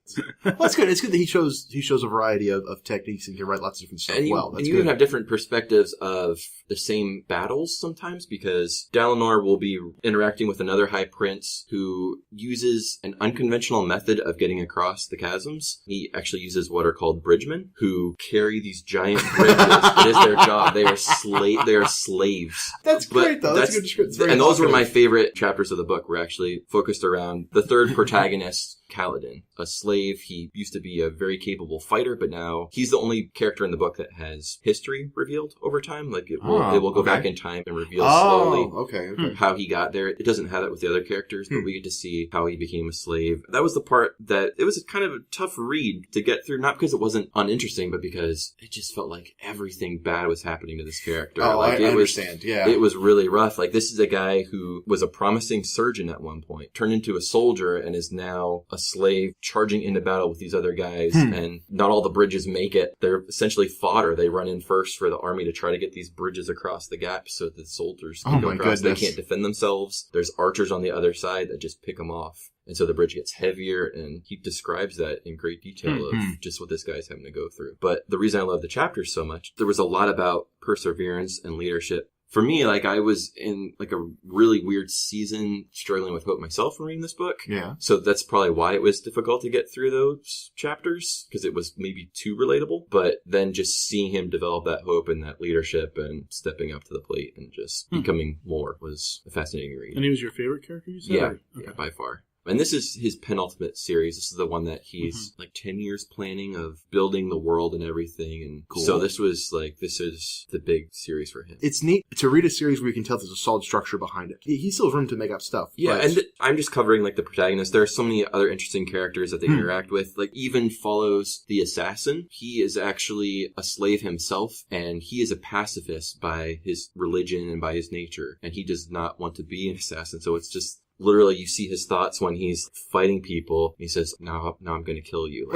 [SPEAKER 1] Well, that's good. It's good that he shows a variety of techniques and can write lots of different stuff.
[SPEAKER 2] And you even have different perspectives of the same battles sometimes, because Dalinar will be interacting with another High Prince who uses an unconventional method of getting across the chasms. He actually uses what are called bridgemen, who carry these giant bridges. It is their job. They are slaves.
[SPEAKER 1] That's great, though. That's a good description.
[SPEAKER 2] And those were my favorite chapters of the book, were actually focused around the third protagonist, Kaladin, a slave. He used to be a very capable fighter, but now he's the only character in the book that has history revealed over time. Like it will go back in time and reveal slowly how he got there. It doesn't have that with the other characters, but we get to see how he became a slave. That was the part that it was kind of a tough read to get through, not because it wasn't uninteresting, but because it just felt like everything bad was happening to this character.
[SPEAKER 1] Oh,
[SPEAKER 2] like,
[SPEAKER 1] I understand. Yeah.
[SPEAKER 2] It was really rough. Like, this is a guy who was a promising surgeon at one point, turned into a soldier, and is now a slave charging into battle with these other guys. And not all the bridges make it. They're essentially fodder. They run in first for the army to try to get these bridges across the gap so that the soldiers can go across. They can't defend themselves. There's archers on the other side that just pick them off. And so the bridge gets heavier, and he describes that in great detail of just what this guy's having to go through. But the reason I love the chapters so much, there was a lot about perseverance and leadership. For me, like, I was in like a really weird season struggling with hope myself from reading this book.
[SPEAKER 1] Yeah.
[SPEAKER 2] So that's probably why it was difficult to get through those chapters, because it was maybe too relatable. But then just seeing him develop that hope and that leadership and stepping up to the plate and just becoming more was a fascinating read.
[SPEAKER 4] And he was your favorite character, you said?
[SPEAKER 2] Yeah, yeah, by far. And this is his penultimate series. This is the one that he's like 10 years planning of building the world and everything. And so this is the big series for him.
[SPEAKER 1] It's neat to read a series where you can tell there's a solid structure behind it. He still has room to make up stuff.
[SPEAKER 2] Yeah, and I'm just covering like the protagonist. There are so many other interesting characters that they interact with. Like, even follows the assassin. He is actually a slave himself, and he is a pacifist by his religion and by his nature. And he does not want to be an assassin. So it's just literally, you see his thoughts when he's fighting people. He says, "No, I'm going to kill you.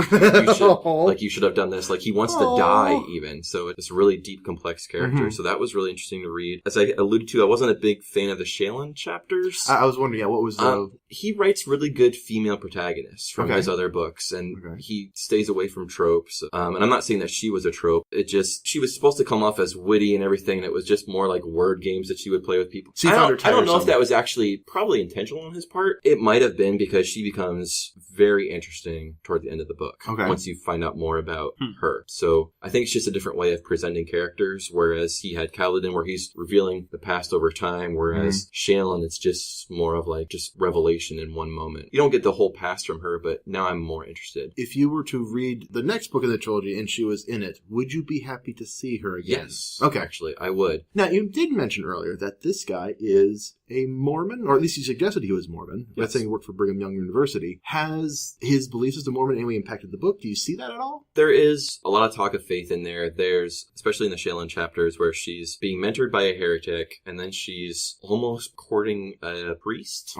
[SPEAKER 2] You should have done this." Like, he wants to die even. So it's a really deep, complex character. So that was really interesting to read. As I alluded to, I wasn't a big fan of the Shaylin chapters.
[SPEAKER 1] I was wondering, what was the...
[SPEAKER 2] he writes really good female protagonists from his other books, and he stays away from tropes. And I'm not saying that she was a trope. She was supposed to come off as witty and everything, and it was just more like word games that she would play with people. So I don't know if that was actually probably intentional on his part. It might have been, because she becomes very interesting toward the end of the book once you find out more about her. So I think it's just a different way of presenting characters, whereas he had Kaladin where he's revealing the past over time, whereas Shaylin, it's just more of like just revelation in one moment. You don't get the whole past from her, but now I'm more interested.
[SPEAKER 1] If you were to read the next book in the trilogy and she was in it, would you be happy to see her again?
[SPEAKER 2] Yes. Okay. Actually, I would.
[SPEAKER 1] Now, you did mention earlier that this guy is a Mormon, or at least you suggested he was Mormon. Yes. That's saying he worked for Brigham Young University. Has his beliefs as a Mormon in any way impacted the book? Do you see that at all?
[SPEAKER 2] There is a lot of talk of faith in there. There's, especially in the Shaylin chapters, where she's being mentored by a heretic, and then she's almost courting a priest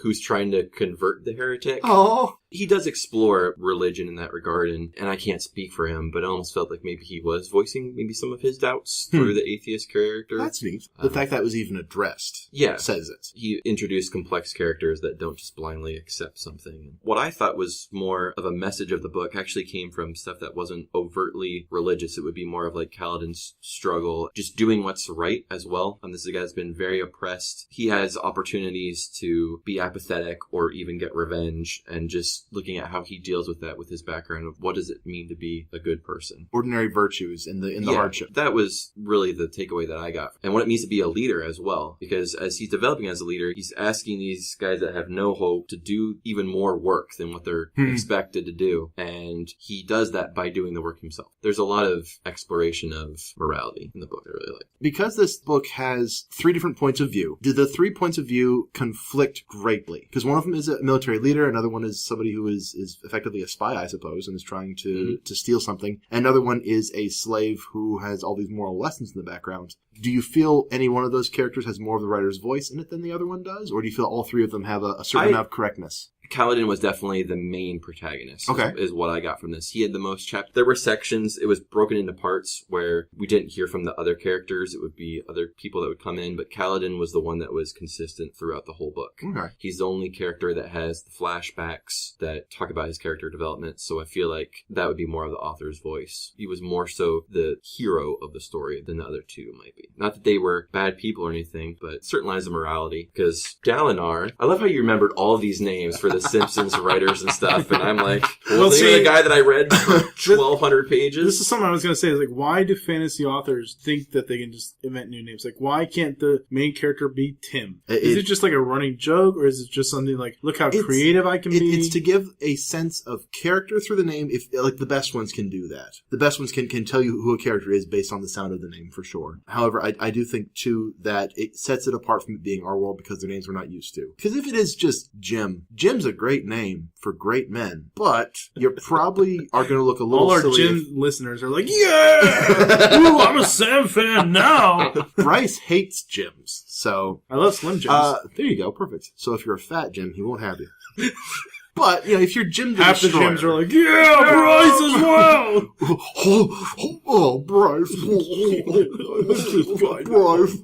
[SPEAKER 2] who's trying to convert the heretic.
[SPEAKER 1] Oh.
[SPEAKER 2] He does explore religion in that regard, and I can't speak for him, but it almost felt like maybe he was voicing maybe some of his doubts through the atheist character.
[SPEAKER 1] That's neat. The fact that was even addressed says it.
[SPEAKER 2] He introduced complex characters that don't just blindly accept something. What I thought was more of a message of the book actually came from stuff that wasn't overtly religious. It would be more of like Kaladin's struggle, just doing what's right as well. And this is a guy that's been very oppressed. He has opportunities to be apathetic or even get revenge, and just looking at how he deals with that with his background of what does it mean to be a good person.
[SPEAKER 1] Ordinary virtues in the hardship.
[SPEAKER 2] That was really the takeaway that I got. And what it means to be a leader as well. Because as he's developing as a leader, he's asking these guys that have no hope to do even more work than what they're expected to do. And he does that by doing the work himself. There's a lot of exploration of morality in the book I really like.
[SPEAKER 1] Because this book has 3 different points of view, do the 3 points of view conflict greatly? Because one of them is a military leader, another one is somebody who is effectively a spy, I suppose, and is trying to steal something. Another one is a slave who has all these moral lessons in the background. Do you feel any one of those characters has more of the writer's voice in it than the other one does? Or do you feel all 3 of them have a certain amount of correctness?
[SPEAKER 2] Kaladin was definitely the main protagonist.
[SPEAKER 1] Okay.
[SPEAKER 2] Is what I got from this. He had the most chapters. There were sections. It was broken into parts where we didn't hear from the other characters. It would be other people that would come in, but Kaladin was the one that was consistent throughout the whole book.
[SPEAKER 1] Okay.
[SPEAKER 2] He's the only character that has the flashbacks that talk about his character development, so I feel like that would be more of the author's voice. He was more so the hero of the story than the other two might be. Not that they were bad people or anything, but certain lines of morality. Because Dalinar, I love how you remembered all of these names for the Simpsons writers and stuff, and I'm like, well see, the guy that I read 1,200 pages.
[SPEAKER 4] This is something I was going to say. Is like, why do fantasy authors think that they can just invent new names? Like, why can't the main character be Tim? Is it just like a running joke, or is it just something like, look how creative I can be?
[SPEAKER 1] It's to give a sense of character through the name. If like the best ones can do that, the best ones can tell you who a character is based on the sound of the name for sure. However, I do think too that it sets it apart from it being our world because their names we're not used to. Because if it is just Jim's a great name for great men, but you probably are going to look a little
[SPEAKER 4] all our
[SPEAKER 1] silly.
[SPEAKER 4] Jim listeners are like, yeah, ooh, I'm a Sam fan now.
[SPEAKER 1] Bryce hates Jims, so
[SPEAKER 4] I love Slim Jims.
[SPEAKER 1] there you go, perfect. So if you're a fat Jim, he won't have you. But, if you're Jim the
[SPEAKER 4] Half
[SPEAKER 1] Destroyer...
[SPEAKER 4] the Jims are like, yeah, Bryce as well!
[SPEAKER 1] oh, Bryce. Bryce.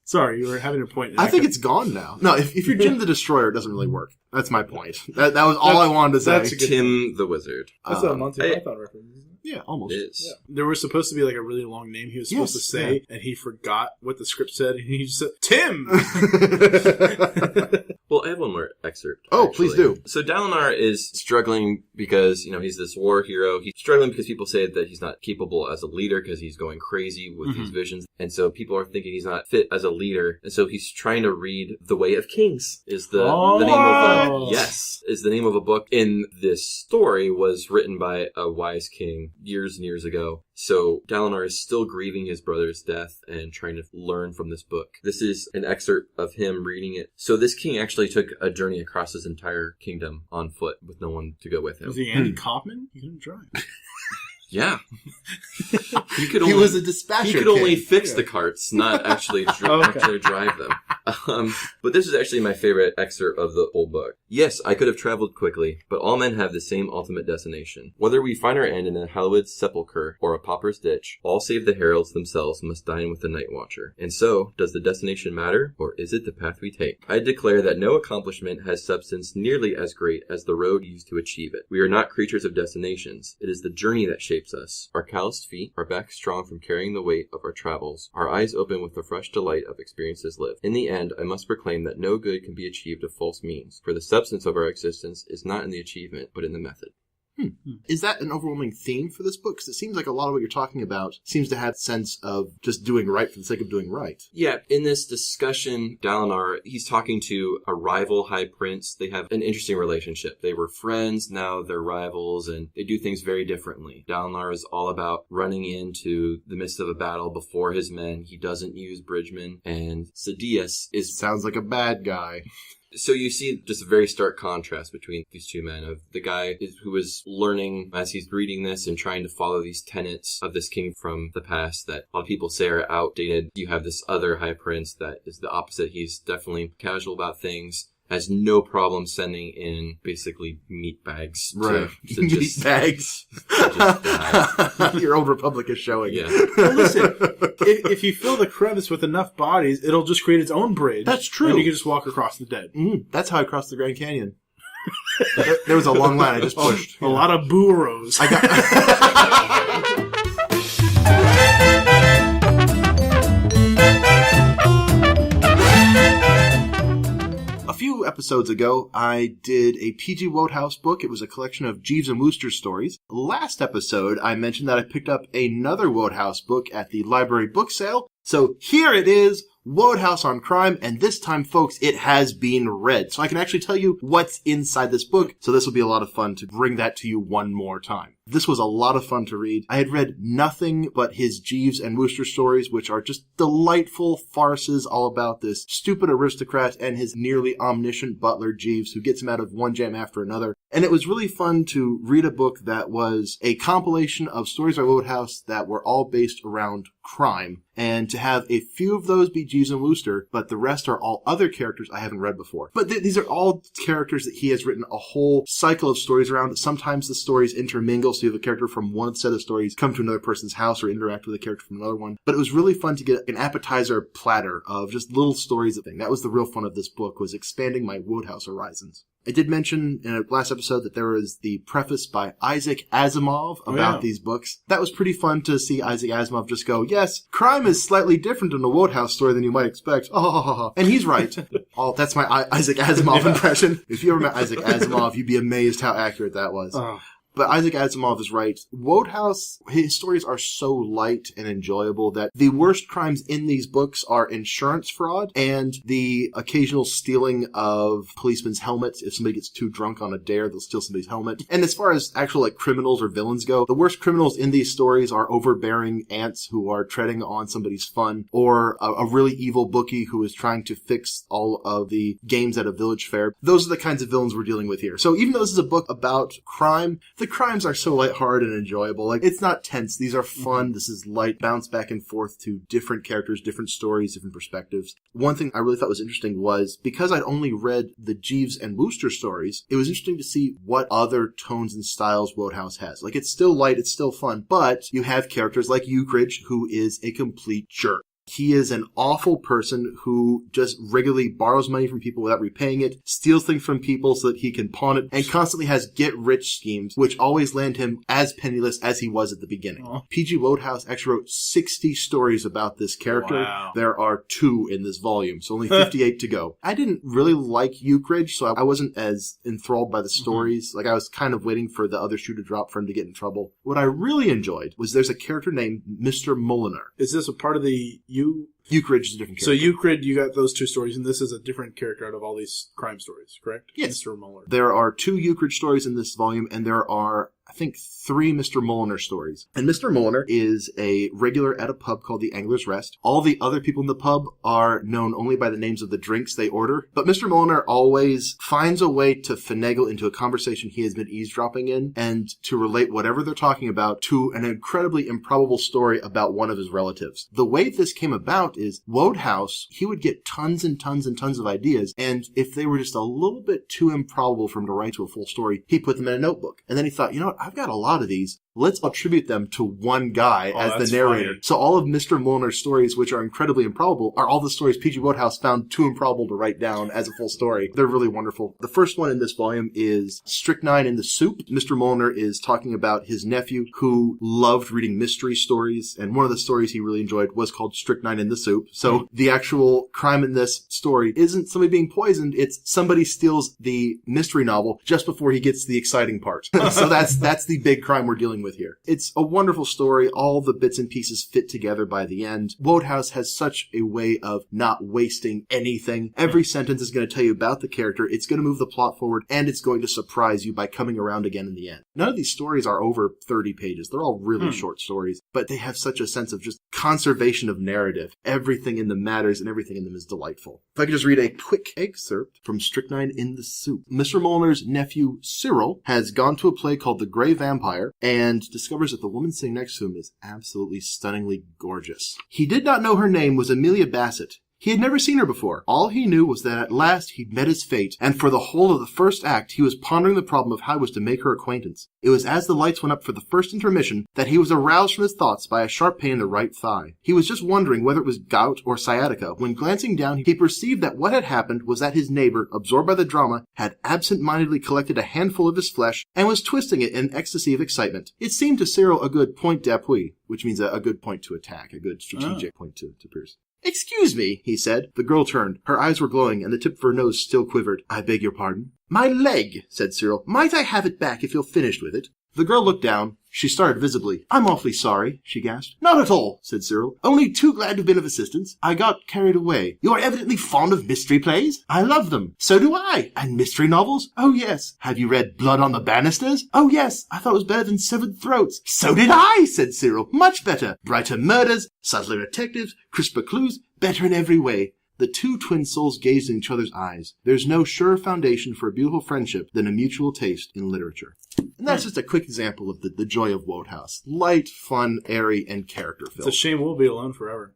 [SPEAKER 4] Sorry, you were having a point.
[SPEAKER 1] I think it's gone now. No, if you're Jim the Destroyer, it doesn't really work. That's my point. That was all I wanted to say.
[SPEAKER 4] That's a good
[SPEAKER 2] Tim the Wizard.
[SPEAKER 4] That's a Monty Python reference, isn't it?
[SPEAKER 1] Yeah, almost.
[SPEAKER 2] It is.
[SPEAKER 4] Yeah. There was supposed to be like a really long name he was supposed to say, and he forgot what the script said, and he just said, Tim!
[SPEAKER 2] Well, I have one more excerpt.
[SPEAKER 1] Oh,
[SPEAKER 2] actually.
[SPEAKER 1] please do.
[SPEAKER 2] So Dalinar is struggling because, he's this war hero. He's struggling because people say that he's not capable as a leader because he's going crazy with these visions. And so people are thinking he's not fit as a leader. And so he's trying to read The Way of Kings is the name of a book in this story was written by a wise king years and years ago. So Dalinar is still grieving his brother's death and trying to learn from this book. This is an excerpt of him reading it. So this king actually took a journey across his entire kingdom on foot with no one to go with him.
[SPEAKER 4] Was he Andy Kaufman? He couldn't drive.
[SPEAKER 2] Yeah.
[SPEAKER 1] He was a dispatcher.
[SPEAKER 2] He could only fix the carts, not actually drive them. But this is actually my favorite excerpt of the whole book. Yes, I could have traveled quickly, but all men have the same ultimate destination. Whether we find our end in a hallowed sepulchre or a pauper's ditch, all save the heralds themselves must dine with the night watcher. And so, does the destination matter, or is it the path we take? I declare that no accomplishment has substance nearly as great as the road used to achieve it. We are not creatures of destinations. It is the journey that shapes us. Our calloused feet, our backs strong from carrying the weight of our travels, our eyes open with the fresh delight of experiences lived. In the end, I must proclaim that no good can be achieved of false means, for the substance of our existence is not in the achievement, but in the method.
[SPEAKER 1] Is that an overwhelming theme for this book? Because it seems like a lot of what you're talking about seems to have a sense of just doing right for the sake of doing right.
[SPEAKER 2] Yeah, in this discussion, Dalinar, he's talking to a rival high prince. They have an interesting relationship. They were friends, now they're rivals, and they do things very differently. Dalinar is all about running into the midst of a battle before his men. He doesn't use bridgemen, and Sidious is...
[SPEAKER 1] Sounds like a bad guy.
[SPEAKER 2] So you see just a very stark contrast between these two men, of the guy who is learning as he's reading this and trying to follow these tenets of this king from the past that a lot of people say are outdated. You have this other high prince that is the opposite. He's definitely casual about things, has no problem sending in basically meat bags.
[SPEAKER 1] Right.
[SPEAKER 2] To
[SPEAKER 1] meat bags. Your old Republic is showing.
[SPEAKER 2] Yeah.
[SPEAKER 4] Well, listen, if you fill the crevice with enough bodies, it'll just create its own bridge.
[SPEAKER 1] That's true.
[SPEAKER 4] And you can just walk across the dead.
[SPEAKER 1] That's how I crossed the Grand Canyon. There was a long line I just pushed.
[SPEAKER 4] A lot of burros.
[SPEAKER 1] A few episodes ago, I did a P.G. Wodehouse book. It was a collection of Jeeves and Wooster stories. Last episode, I mentioned that I picked up another Wodehouse book at the library book sale. So here it is, Wodehouse on Crime, and this time, folks, it has been read. So I can actually tell you what's inside this book, so this will be a lot of fun to bring that to you one more time. This was a lot of fun to read. I had read nothing but his Jeeves and Wooster stories, which are just delightful farces all about this stupid aristocrat and his nearly omniscient butler, Jeeves, who gets him out of one jam after another. And it was really fun to read a book that was a compilation of stories by Wodehouse that were all based around crime. and to have a few of those be Jeeves and Wooster, but the rest are all other characters I haven't read before. But these are all characters that he has written a whole cycle of stories around. Sometimes the stories intermingle, so you have a character from one set of stories come to another person's house or interact with a character from another one. But it was really fun to get an appetizer platter of just little stories of things. That was the real fun of this book, was expanding my Wodehouse horizons. I did mention in a last episode that there was the preface by Isaac Asimov about these books. That was pretty fun to see Isaac Asimov just go, yes, crime is slightly different in a Wodehouse story than you might expect. And he's right. That's my Isaac Asimov impression. If you ever met Isaac Asimov, you'd be amazed how accurate that was. But Isaac Asimov is right. Wodehouse, his stories are so light and enjoyable that the worst crimes in these books are insurance fraud and the occasional stealing of policemen's helmets. If somebody gets too drunk on a dare, they'll steal somebody's helmet. And as far as actual criminals or villains go, the worst criminals in these stories are overbearing aunts who are treading on somebody's fun, or a really evil bookie who is trying to fix all of the games at a village fair. Those are the kinds of villains we're dealing with here. So even though this is a book about crime, the crimes are so lighthearted and enjoyable. It's not tense. These are fun. This is light, bounce back and forth to different characters, different stories, different perspectives. One thing I really thought was interesting was, because I'd only read the Jeeves and Wooster stories, it was interesting to see what other tones and styles Wodehouse has. It's still light, it's still fun, but you have characters like Ukridge, who is a complete jerk. He is an awful person who just regularly borrows money from people without repaying it, steals things from people so that he can pawn it, and constantly has get-rich schemes, which always land him as penniless as he was at the beginning. P.G. Wodehouse actually wrote 60 stories about this character.
[SPEAKER 4] Wow.
[SPEAKER 1] There are 2 in this volume, so only 58 to go. I didn't really like Ukridge, so I wasn't as enthralled by the stories. I was kind of waiting for the other shoe to drop for him to get in trouble. What I really enjoyed was there's a character named Mr. Mulliner.
[SPEAKER 4] Is this a part of the
[SPEAKER 1] Ukridge is a different character.
[SPEAKER 4] So Ukridge, you got those 2 stories, and this is a different character out of all these crime stories, correct?
[SPEAKER 1] Yes.
[SPEAKER 4] Mr. Muller.
[SPEAKER 1] There are 2 Ukridge stories in this volume, and there are, I think, 3 Mr. Mulliner stories. And Mr. Mulliner is a regular at a pub called the Angler's Rest. All the other people in the pub are known only by the names of the drinks they order. But Mr. Mulliner always finds a way to finagle into a conversation he has been eavesdropping in and to relate whatever they're talking about to an incredibly improbable story about one of his relatives. The way this came about is Wodehouse, he would get tons and tons and tons of ideas, and if they were just a little bit too improbable for him to write to a full story, he put them in a notebook. And then he thought, I've got a lot of these. Let's attribute them to one guy as the narrator.
[SPEAKER 4] Funny.
[SPEAKER 1] So all of Mr. Mulliner's stories, which are incredibly improbable, are all the stories P.G. Wodehouse found too improbable to write down as a full story. They're really wonderful. The first one in this volume is Strychnine in the Soup. Mr. Mulliner is talking about his nephew who loved reading mystery stories, and one of the stories he really enjoyed was called Strychnine in the Soup. So the actual crime in this story isn't somebody being poisoned, it's somebody steals the mystery novel just before he gets to the exciting part. So that's the big crime we're dealing with here. It's a wonderful story. All the bits and pieces fit together by the end. Wodehouse has such a way of not wasting anything. Every sentence is going to tell you about the character. It's going to move the plot forward, and it's going to surprise you by coming around again in the end. None of these stories are over 30 pages. They're all really short stories, but they have such a sense of just conservation of narrative. Everything in them matters, and everything in them is delightful. If I could just read a quick excerpt from Strychnine in the Soup. Mr. Mulliner's nephew, Cyril, has gone to a play called The Grey Vampire, and discovers that the woman sitting next to him is absolutely stunningly gorgeous. He did not know her name was Amelia Bassett. He had never seen her before. All he knew was that at last he'd met his fate, and for the whole of the first act he was pondering the problem of how he was to make her acquaintance. It was as the lights went up for the first intermission that he was aroused from his thoughts by a sharp pain in the right thigh. He was just wondering whether it was gout or sciatica, when glancing down he perceived that what had happened was that his neighbor, absorbed by the drama, had absent-mindedly collected a handful of his flesh and was twisting it in an ecstasy of excitement. It seemed to Cyril a good point d'appui, which means a good point to attack, a good strategic point to pierce. "Excuse me," he said. The girl turned. Her eyes were glowing, and the tip of her nose still quivered. "I beg your pardon?" "My leg," said Cyril. "Might I have it back if you're finished with it?" The girl looked down. She started visibly. "I'm awfully sorry," she gasped. "Not at all," said Cyril. "Only too glad to have been of assistance. I got carried away." "You're evidently fond of mystery plays?" "I love them." "So do I." "And mystery novels?" "Oh, yes." "Have you read Blood on the Banisters?" "Oh, yes. I thought it was better than Severed Throats." "So did I," said Cyril. "Much better. Brighter murders, subtler detectives, crisper clues, better in every way. The two twin souls gazed in each other's eyes. There's no surer foundation for a beautiful friendship than a mutual taste in literature. And that's just a quick example of the joy of Wodehouse. Light, fun, airy, and character-filled.
[SPEAKER 4] It's a shame we'll be alone forever.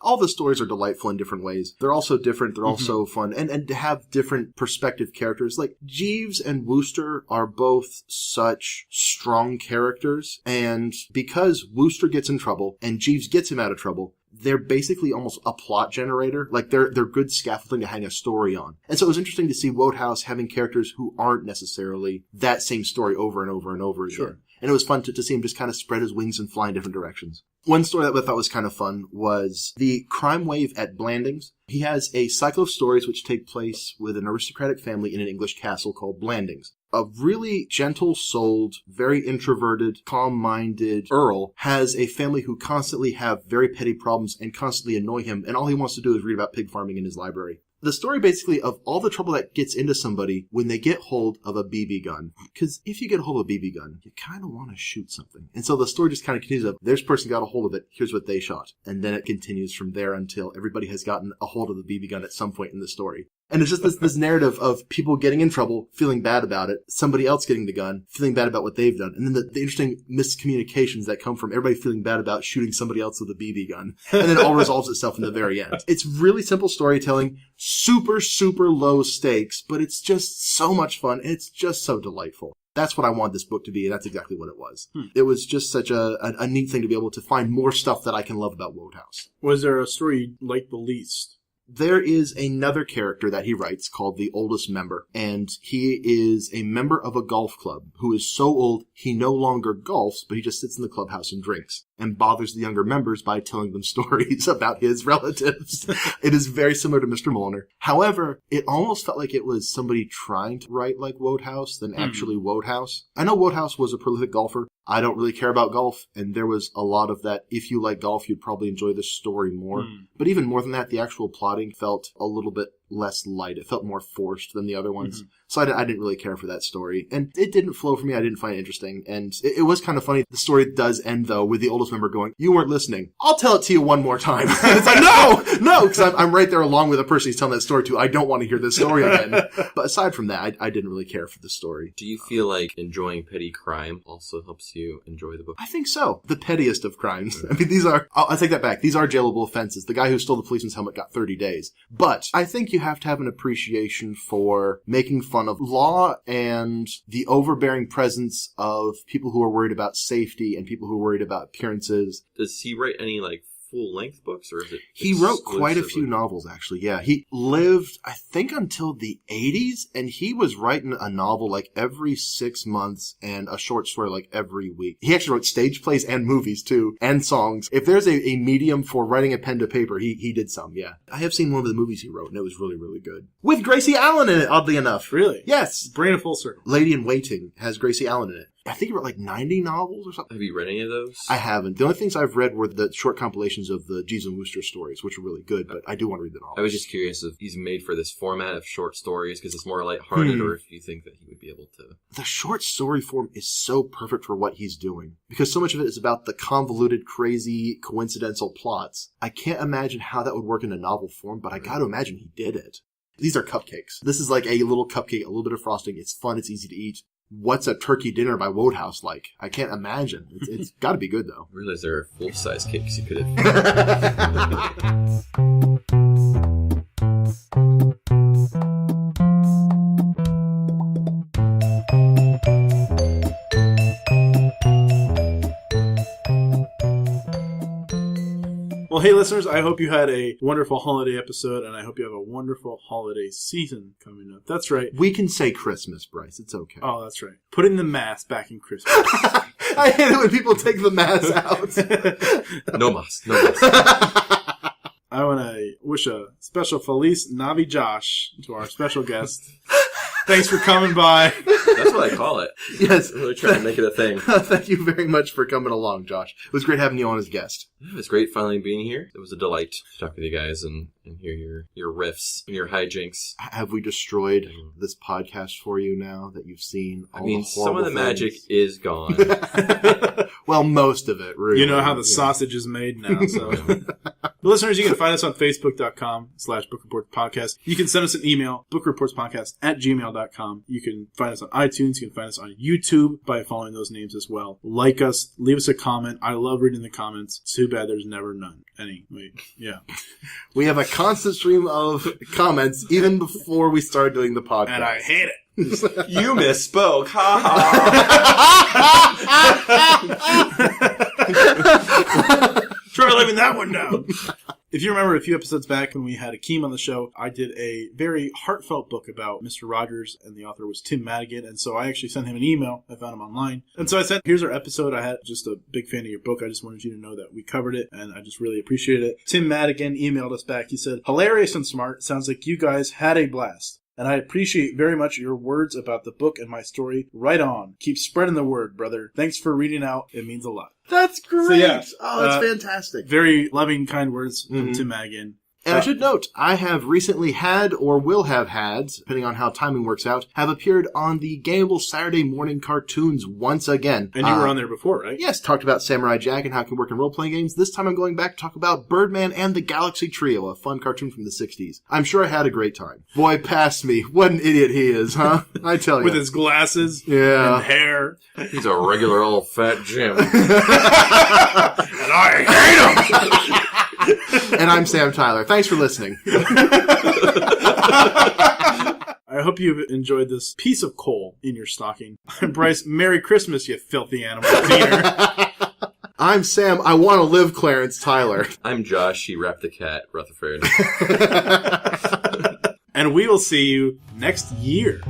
[SPEAKER 1] All the stories are delightful in different ways. They're also different. They're also fun. And to have different perspective characters. Like, Jeeves and Wooster are both such strong characters. And because Wooster gets in trouble and Jeeves gets him out of trouble, they're basically almost a plot generator. Like, they're good scaffolding to hang a story on. And so it was interesting to see Wodehouse having characters who aren't necessarily that same story over and over and over again. Sure. And it was fun to see him just kind of spread his wings and fly in different directions. One story that I thought was kind of fun was the crime wave at Blandings. He has a cycle of stories which take place with an aristocratic family in an English castle called Blandings. A really gentle-souled, very introverted, calm-minded Earl has a family who constantly have very petty problems and constantly annoy him, and all he wants to do is read about pig farming in his library. The story basically of all the trouble that gets into somebody when they get hold of a BB gun. Because if you get a hold of a BB gun, you kind of want to shoot something. And so the story just kind of continues of, this person got a hold of it, here's what they shot. And then it continues from there until everybody has gotten a hold of the BB gun at some point in the story. And it's just this narrative of people getting in trouble, feeling bad about it, somebody else getting the gun, feeling bad about what they've done, and then the interesting miscommunications that come from everybody feeling bad about shooting somebody else with a BB gun. And then it all resolves itself in the very end. It's really simple storytelling, super, super low stakes, but it's just so much fun, and it's just so delightful. That's what I wanted this book to be, and that's exactly what it was. It was just such a neat thing to be able to find more stuff that I can love about Wodehouse.
[SPEAKER 4] Was there a story you liked the least?
[SPEAKER 1] There is another character that he writes called the Oldest Member, and he is a member of a golf club who is so old he no longer golfs, but he just sits in the clubhouse and drinks and bothers the younger members by telling them stories about his relatives. It is very similar to Mr. Molnar. However, it almost felt like it was somebody trying to write like Wodehouse than actually Wodehouse. I know Wodehouse was a prolific golfer. I don't really care about golf, and there was a lot of that. If you like golf, you'd probably enjoy this story more. But even more than that, the actual plotting felt a little bit less light. It felt more forced than the other ones. So I didn't really care for that story. And it didn't flow for me. I didn't find it interesting. And it was kind of funny. The story does end, though, with the Oldest Member going, "You weren't listening. I'll tell it to you one more time." And it's like, no, because I'm right there along with the person he's telling that story to. I don't want to hear this story again. But aside from that, I didn't really care for the story.
[SPEAKER 2] Do you feel like enjoying petty crime also helps you enjoy the book?
[SPEAKER 1] I think so. The pettiest of crimes. I mean, I'll take that back. These are jailable offenses. The guy who stole the policeman's helmet got 30 days. But I think you have to have an appreciation for making fun of law and the overbearing presence of people who are worried about safety and people who are worried about appearances.
[SPEAKER 2] Does he write any, full-length books, or is it
[SPEAKER 1] He wrote quite a few novels, actually, yeah. He lived, I think, until the 80s, and he was writing a novel, every 6 months, and a short story, every week. He actually wrote stage plays and movies, too, and songs. If there's a medium for writing a pen to paper, he did some, yeah. I have seen one of the movies he wrote, and it was really, really good. With Gracie Allen in it, oddly enough.
[SPEAKER 4] Really?
[SPEAKER 1] Yes.
[SPEAKER 4] Bring it full circle.
[SPEAKER 1] Lady in Waiting has Gracie Allen in it. I think he wrote 90 novels or something.
[SPEAKER 2] Have you read any of those?
[SPEAKER 1] I haven't. The only things I've read were the short compilations of the Jeeves and Wooster stories, which are really good, but I do want to read the novels.
[SPEAKER 2] I was just curious if he's made for this format of short stories because it's more lighthearted, or if you think that he would be able to.
[SPEAKER 1] The short story form is so perfect for what he's doing, because so much of it is about the convoluted, crazy, coincidental plots. I can't imagine how that would work in a novel form, but I gotta imagine he did it. These are cupcakes. This is like a little cupcake, a little bit of frosting. It's fun, it's easy to eat. What's a turkey dinner by Wodehouse like? I can't imagine. It's got to be good, though.
[SPEAKER 2] I realize there are full-size cakes you could have.
[SPEAKER 4] Well, hey, listeners, I hope you had a wonderful holiday episode, and I hope you have a wonderful holiday season coming up. That's right.
[SPEAKER 1] We can say Christmas, Bryce. It's okay.
[SPEAKER 4] Oh, that's right. Putting the mass back in Christmas.
[SPEAKER 1] I hate it when people take the mass out.
[SPEAKER 2] No mas. No mas.
[SPEAKER 4] I want to wish a special Feliz Navi Josh to our special guest. Thanks for coming by.
[SPEAKER 2] That's what I call it.
[SPEAKER 1] Yes.
[SPEAKER 2] I'm really trying to make it a thing.
[SPEAKER 1] Thank you very much for coming along, Josh. It was great having you on as guest.
[SPEAKER 2] It was great finally being here. It was a delight to talk with you guys and hear your riffs and your hijinks.
[SPEAKER 1] Have we destroyed this podcast for you now that you've seen all the horrible
[SPEAKER 2] some of the
[SPEAKER 1] things?
[SPEAKER 2] magic is gone.
[SPEAKER 1] Well, most of it, really.
[SPEAKER 4] You know how the sausage is made now, so... For listeners, you can find us on facebook.com/bookreportspodcast. You can send us an email, bookreportspodcast@gmail.com. You can find us on iTunes. You can find us on YouTube by following those names as well. Like us, leave us a comment. I love reading the comments. It's too bad there's never none. Yeah.
[SPEAKER 1] We have a constant stream of comments even before we start doing the podcast.
[SPEAKER 4] And I hate it.
[SPEAKER 2] You misspoke. Ha ha.
[SPEAKER 4] Try living that one down. If you remember a few episodes back when we had Akeem on the show, I did a very heartfelt book about Mr. Rogers, and the author was Tim Madigan, and so I actually sent him an email. I found him online. And so I said, here's our episode. I had just a big fan of your book. I just wanted you to know that we covered it, and I just really appreciated it. Tim Madigan emailed us back. He said, hilarious and smart. Sounds like you guys had a blast. And I appreciate very much your words about the book and my story. Right on. Keep spreading the word, brother. Thanks for reading out. It means a lot.
[SPEAKER 1] That's great.
[SPEAKER 4] So, yeah,
[SPEAKER 1] that's fantastic.
[SPEAKER 4] Very loving, kind words from Tim Madigan.
[SPEAKER 1] And I should note, I have recently had, or will have had, depending on how timing works out, have appeared on the Gameable Saturday morning cartoons once again.
[SPEAKER 4] And you were on there before, right?
[SPEAKER 1] Yes, talked about Samurai Jack and how it can work in role-playing games. This time I'm going back to talk about Birdman and the Galaxy Trio, a fun cartoon from the 60s. I'm sure I had a great time. Boy, past me. What an idiot he is, huh? I tell you.
[SPEAKER 4] With his glasses
[SPEAKER 1] and
[SPEAKER 4] hair.
[SPEAKER 2] He's a regular old fat Jim.
[SPEAKER 4] And I hate him!
[SPEAKER 1] And I'm Sam Tyler. Thanks for listening.
[SPEAKER 4] I hope you've enjoyed this piece of coal in your stocking. Bryce, Merry Christmas, you filthy animal cleaner.
[SPEAKER 1] I'm Sam. I want to live, Clarence Tyler.
[SPEAKER 2] I'm Josh. She wrapped the cat, Rutherford.
[SPEAKER 4] And we will see you next year.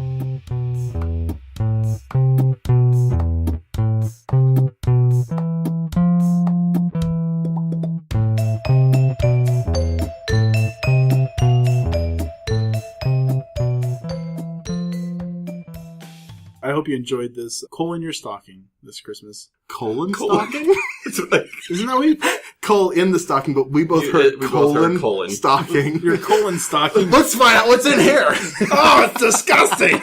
[SPEAKER 4] I hope you enjoyed this coal in your stocking this Christmas.
[SPEAKER 1] Colon stocking?
[SPEAKER 4] Isn't that what you put?
[SPEAKER 1] Coal in the stocking, but we both heard colon stocking.
[SPEAKER 4] Your colon stocking.
[SPEAKER 1] Let's find out what's in here.
[SPEAKER 4] Oh, it's disgusting.